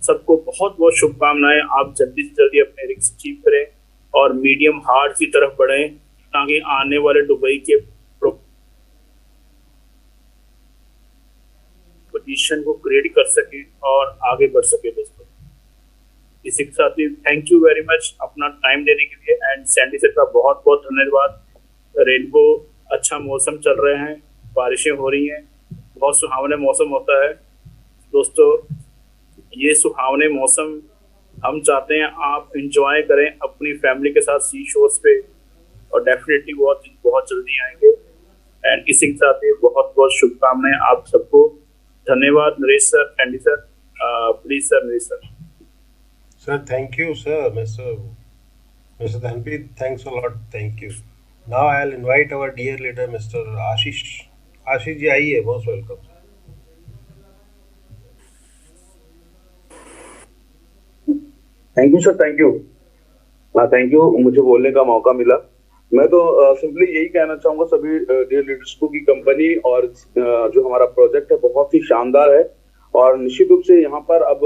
सबको बहुत बहुत शुभकामनाएं। आप जल्दी से जल्दी अपने रिस्क अचीव करें और मीडियम हार्ड की तरफ बढ़ें, ताकि आने वाले दुबई के पोजीशन को क्रिएट कर सके और आगे बढ़ सके दोस्तों। इसी के साथ ही थैंक यू वेरी मच अपना टाइम देने के लिए, एंड सैंडी सर का बहुत बहुत धन्यवाद। रेनबो अच्छा मौसम चल रहे हैं, बारिशें हो रही हैं, बहुत सुहावने मौसम होता है दोस्तों। ये सुहावने मौसम हम चाहते हैं आप इंजॉय करें अपनी फैमिली के साथ सी शोर्स पे, और डेफिनेटली बहुत जल्दी आएंगे। एंड इसी के साथ ही बहुत बहुत शुभकामनाएं आप सबको। धन्यवाद Naresh sir, Andy sir, please sir, Naresh sir. Sir, thank you, sir. Mr. Dhanpreet, thanks a lot. Thank you. Now I'll invite our dear leader, Mr. Ashish. Ashish ji, आइए, most welcome. Thank you sir, thank you. हाँ, thank you, मुझे बोलने का मौका मिला। मैं तो simply यही कहना चाहूंगा सभी डियर लीडर्स को कि कंपनी और जो हमारा प्रोजेक्ट है बहुत ही शानदार है, और निश्चित रूप से यहाँ पर अब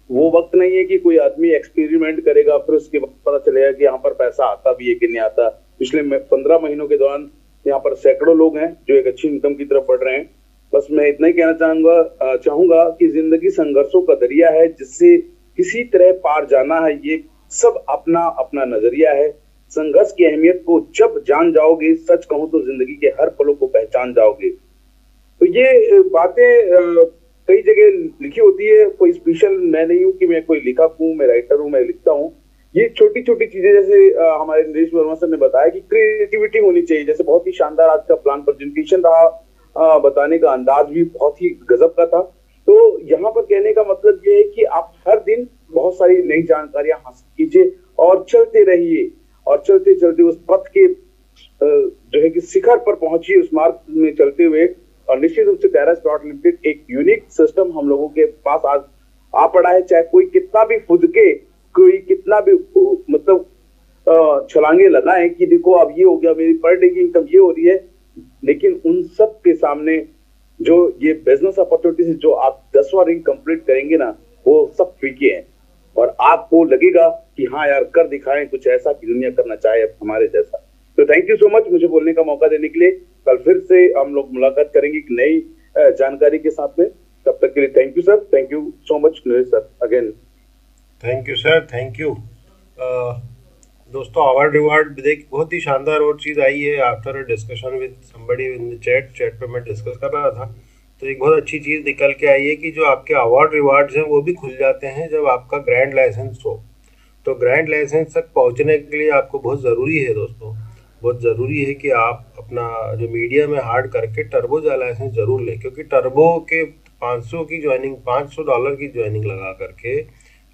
वो वक्त नहीं है कि कोई आदमी एक्सपेरिमेंट करेगा फिर उसके बाद पता चलेगा कि यहाँ पर पैसा आता भी है कि नहीं आता। पिछले 15 महीनों के दौरान यहाँ पर सैकड़ों लोग हैं जो एक अच्छी इनकम की तरफ बढ़ रहे हैं। बस मैं इतना ही कहना चाहूंगा कि जिंदगी संघर्षों का दरिया है, जिससे किसी तरह पार जाना है, ये सब अपना अपना नजरिया है। संघर्ष की अहमियत को जब जान जाओगे, सच कहूं तो जिंदगी के हर पलों को पहचान जाओगे। तो ये बातें कई जगह लिखी होती है, कोई स्पेशल मैं नहीं हूं कि मैं कोई लेखक हूं, मैं राइटर हूं, मैं लिखता हूं। ये छोटी छोटी चीजें, जैसे हमारे नरेश वर्मा सर ने बताया कि क्रिएटिविटी होनी चाहिए। जैसे बहुत ही शानदार आज का प्लान प्रेजेंटेशन रहा, बताने का अंदाज भी बहुत ही गजब का था। तो यहाँ पर कहने का मतलब ये है कि आप हर दिन बहुत सारी नई जानकारियां हासिल कीजिए और चलते रहिए, और चलते चलते उस पथ के जो है कि शिखर पर पहुंचिए, उस मार्ग में चलते हुए। और निश्चित रूप से टायरस डॉट लिमिटेड एक यूनिक सिस्टम हम लोगों के पास आज आ पड़ा है। चाहे कोई कितना भी खुद के, कोई कितना भी मतलब छलांगे लगाए कि देखो अब ये हो गया, मेरी पर डे की इनकम ये हो रही है, लेकिन उन सब के सामने जो ये बिजनेस अपॉर्चुनिटीज जो आप 10वां रिंग कंप्लीट करेंगे ना, वो सब फीके हैं, और आपको लगेगा कि हाँ यार कर दिखाएं कुछ ऐसा कि दुनिया करना चाहे हमारे जैसा। तो थैंक यू सो मच मुझे बोलने का मौका देने के लिए। कल फिर से हम लोग मुलाकात करेंगे एक नई जानकारी के साथ में। तब तक के लिए thank you sir, thank you so much Naresh sir again. Thank you sir, thank you. दोस्तों अवार्ड रिवार्ड देख बहुत ही शानदार और चीज़ आई है। After a discussion with somebody in the chat पे मैं डिस्कस कर रहा था, तो एक बहुत अच्छी चीज़ निकल के आई है कि जो आपके अवार्ड रिवार्ड्स हैं वो भी खुल जाते हैं जब आपका ग्रैंड लाइसेंस हो। तो ग्रैंड लाइसेंस तक पहुंचने के लिए आपको बहुत ज़रूरी है दोस्तों, बहुत ज़रूरी है कि आप अपना जो मीडिया में हार्ड करके टर्बो लाइसेंस ज़रूर लें, क्योंकि टर्बो के 500 की ज्वाइनिंग, $500 की ज्वाइनिंग लगा करके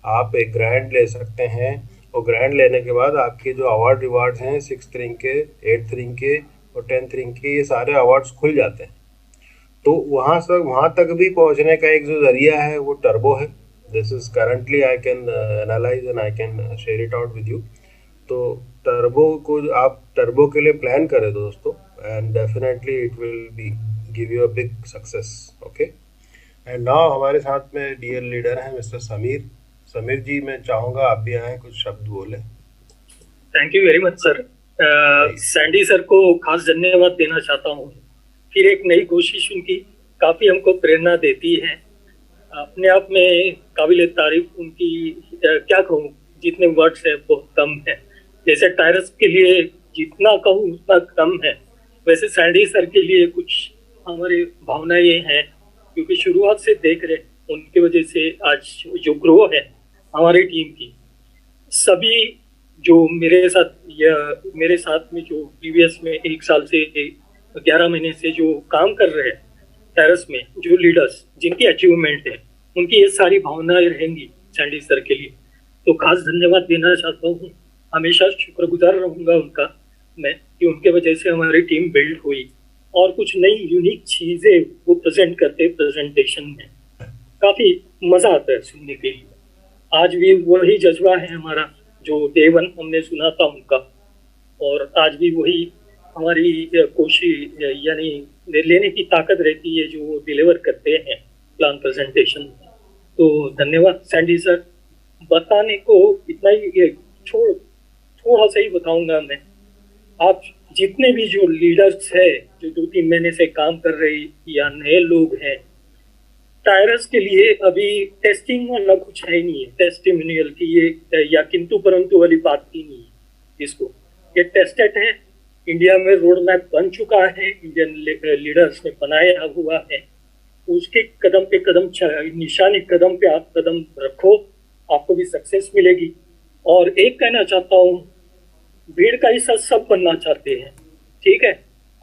आप एक ग्रैंड ले सकते हैं। और ग्रैंड लेने के बाद आपके जो अवार्ड रिवार्ड्स हैं 6th रिंग के, 8th रिंग के और 10th रिंग के, ये सारे अवार्ड्स खुल जाते हैं। तो वहाँ तक भी पहुँचने का एक जो ज़रिया है वो टर्बो है। This is currently I can analyse and I can share it out with you. तो टर्बो को आप टर्बो के लिए प्लान करें दोस्तों, and definitely it will be give you a big success. Okay, and now हमारे साथ में डियर लीडर हैं मिस्टर समीर। समीर जी, मैं चाहूँगा आप भी आएँ, कुछ शब्द बोलें। Thank you very much sir. Sandy sir को खास धन्यवाद देना चाहता हूँ। फिर एक नई कोशिश उनकी काफी हमको प्रेरणा देती है। अपने आप में काबिल तारीफ उनकी क्या कहूँ, जितने वर्ड्स है बहुत कम है। जैसे टायरस के लिए जितना कहूँ उतना कम है, वैसे सैंडी सर के लिए कुछ हमारी भावनाएं हैं, क्योंकि शुरुआत से देख रहे उनकी वजह से आज जो ग्रो है हमारी टीम की। सभी जो मेरे साथ में जो प्रीवियस में 1 साल से 11 महीने से जो काम कर रहे हैं टेरेस में, जो लीडर्स जिनकी अचीवमेंट है, उनकी ये सारी भावनाएं रहेंगी सैंडी सर के लिए। तो खास धन्यवाद देना चाहता हूँ। हमेशा शुक्रगुजार रहूंगा उनका मैं, कि उनके वजह से हमारी टीम बिल्ड हुई और कुछ नई यूनिक चीजें वो प्रेजेंट करते प्रेजेंटेशन में। काफी मजा आता है सुनने के लिए। आज भी वही जज्बा है हमारा जो डे 1 हमने सुना था उनका, और आज भी वही हमारी कोशिश यानी लेने की ताकत रहती है जो वो डिलीवर करते हैं प्लान प्रेजेंटेशन में। तो धन्यवाद सैंडी सर। बताने को इतना ही, थोड़ा सा ही बताऊंगा मैं। आप जितने भी जो लीडर्स है जो 2-3 महीने से काम कर रहे या नए लोग हैं, टायरस के लिए अभी टेस्टिंग वाला कुछ है नहीं है, टेस्टिमोनियल की ये या किंतु परंतु वाली बात ही नहीं है। इसको ये टेस्टेड है, इंडिया में रोड मैप बन चुका है, इंडियन लीडर्स ने बनाया हुआ है। उसके कदम पे कदम निशाने कदम पे आप कदम रखो, आपको भी सक्सेस मिलेगी। और एक कहना चाहता हूँ, भीड़ का हिस्सा सब बनना चाहते हैं, ठीक है।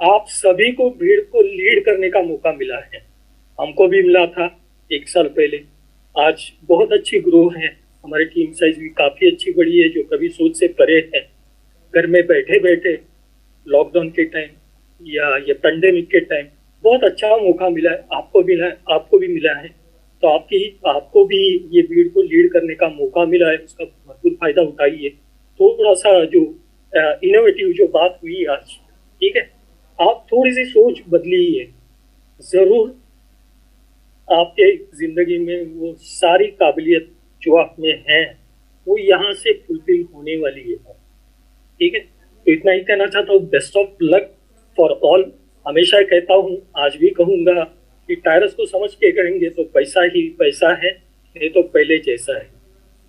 आप सभी को भीड़ को लीड करने का मौका मिला है, हमको भी मिला था 1 साल पहले। आज बहुत अच्छी ग्रो है, हमारी टीम साइज भी काफी अच्छी बढ़ी है, जो कभी सोच से परे है। घर में बैठे बैठे लॉकडाउन के टाइम या ये पेंडेमिक के टाइम बहुत अच्छा मौका मिला है, आपको भी मिला है। तो आपको भी ये भीड़ को लीड करने का मौका मिला है, उसका भरपूर फायदा उठाइए। थोड़ा सा जो इनोवेटिव जो बात हुई आज, ठीक है, आप थोड़ी सी सोच बदलिए, जरूर आपके जिंदगी में वो सारी काबिलियत जो आप में है वो यहाँ से फुलफिल होने वाली है, ठीक है। तो इतना ही कहना चाहता हूँ, best of luck for all. हमेशा कहता हूँ, आज भी कहूंगा कि टायरस को समझ के करेंगे तो पैसा ही पैसा है, नहीं तो पहले जैसा है,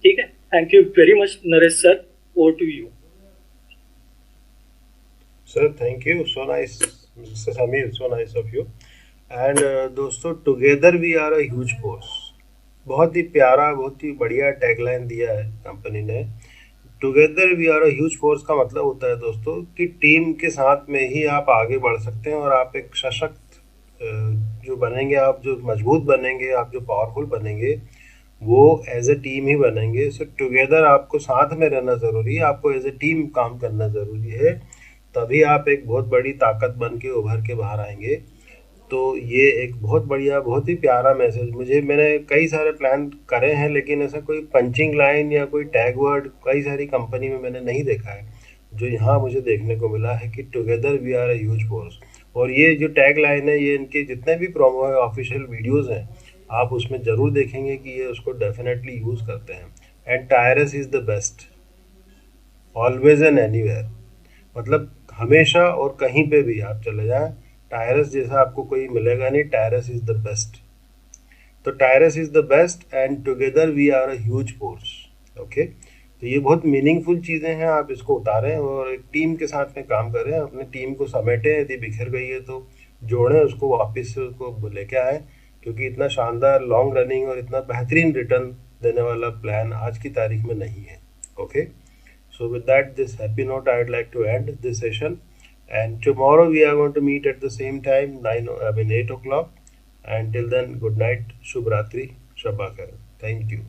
ठीक है। Thank you very much Naresh sir, over to you sir. Thank you, so nice mister Sameer, so nice of you. And दोस्तों, together we are a huge force. बहुत ही प्यारा, बहुत ही बढ़िया टैगलाइन दिया है कंपनी ने। Together we are a huge force का मतलब होता है दोस्तों कि टीम के साथ में ही आप आगे बढ़ सकते हैं और आप एक सशक्त जो बनेंगे, आप जो मजबूत बनेंगे, आप जो पावरफुल बनेंगे, वो एज ए टीम ही बनेंगे। सो टुगेदर आपको साथ में रहना ज़रूरी है, आपको एज ए टीम काम करना ज़रूरी है, तभी आप एक बहुत बड़ी ताकत बन के उभर के बाहर आएंगे। तो ये एक बहुत बढ़िया, बहुत ही प्यारा मैसेज। मैंने कई सारे प्लान करे हैं, लेकिन ऐसा कोई पंचिंग लाइन या कोई टैग वर्ड कई सारी कंपनी में मैंने नहीं देखा है। जो यहाँ मुझे देखने को मिला है कि together we are a huge force. और ये जो टैग लाइन है, ये इनके जितने भी प्रोमो है, ऑफिशियल वीडियोज़ हैं, आप उसमें ज़रूर देखेंगे कि ये उसको डेफिनेटली यूज़ करते हैं। And टायरस is the best always and anywhere. मतलब हमेशा और कहीं पे भी आप चले जाएं, टायरस जैसा आपको कोई मिलेगा नहीं। Tyrus is the best. तो Tyrus is the best and together we are a huge force. Okay, तो ये बहुत मीनिंगफुल चीज़ें हैं। आप इसको उतारें और एक टीम के साथ में काम करें, अपनी टीम को समेटें। यदि बिखर गई है तो जोड़ें उसको, वापस से उसको लेके आएँ, क्योंकि इतना शानदार लॉन्ग रनिंग और इतना बेहतरीन रिटर्न देने वाला प्लान आज की तारीख में नहीं है। Okay, so with that, this happy note, I would like to end this session, and tomorrow we are going to meet at the same time, 8 o'clock. Until then, good night, Shubh Ratri, Shabba Khair. Thank you.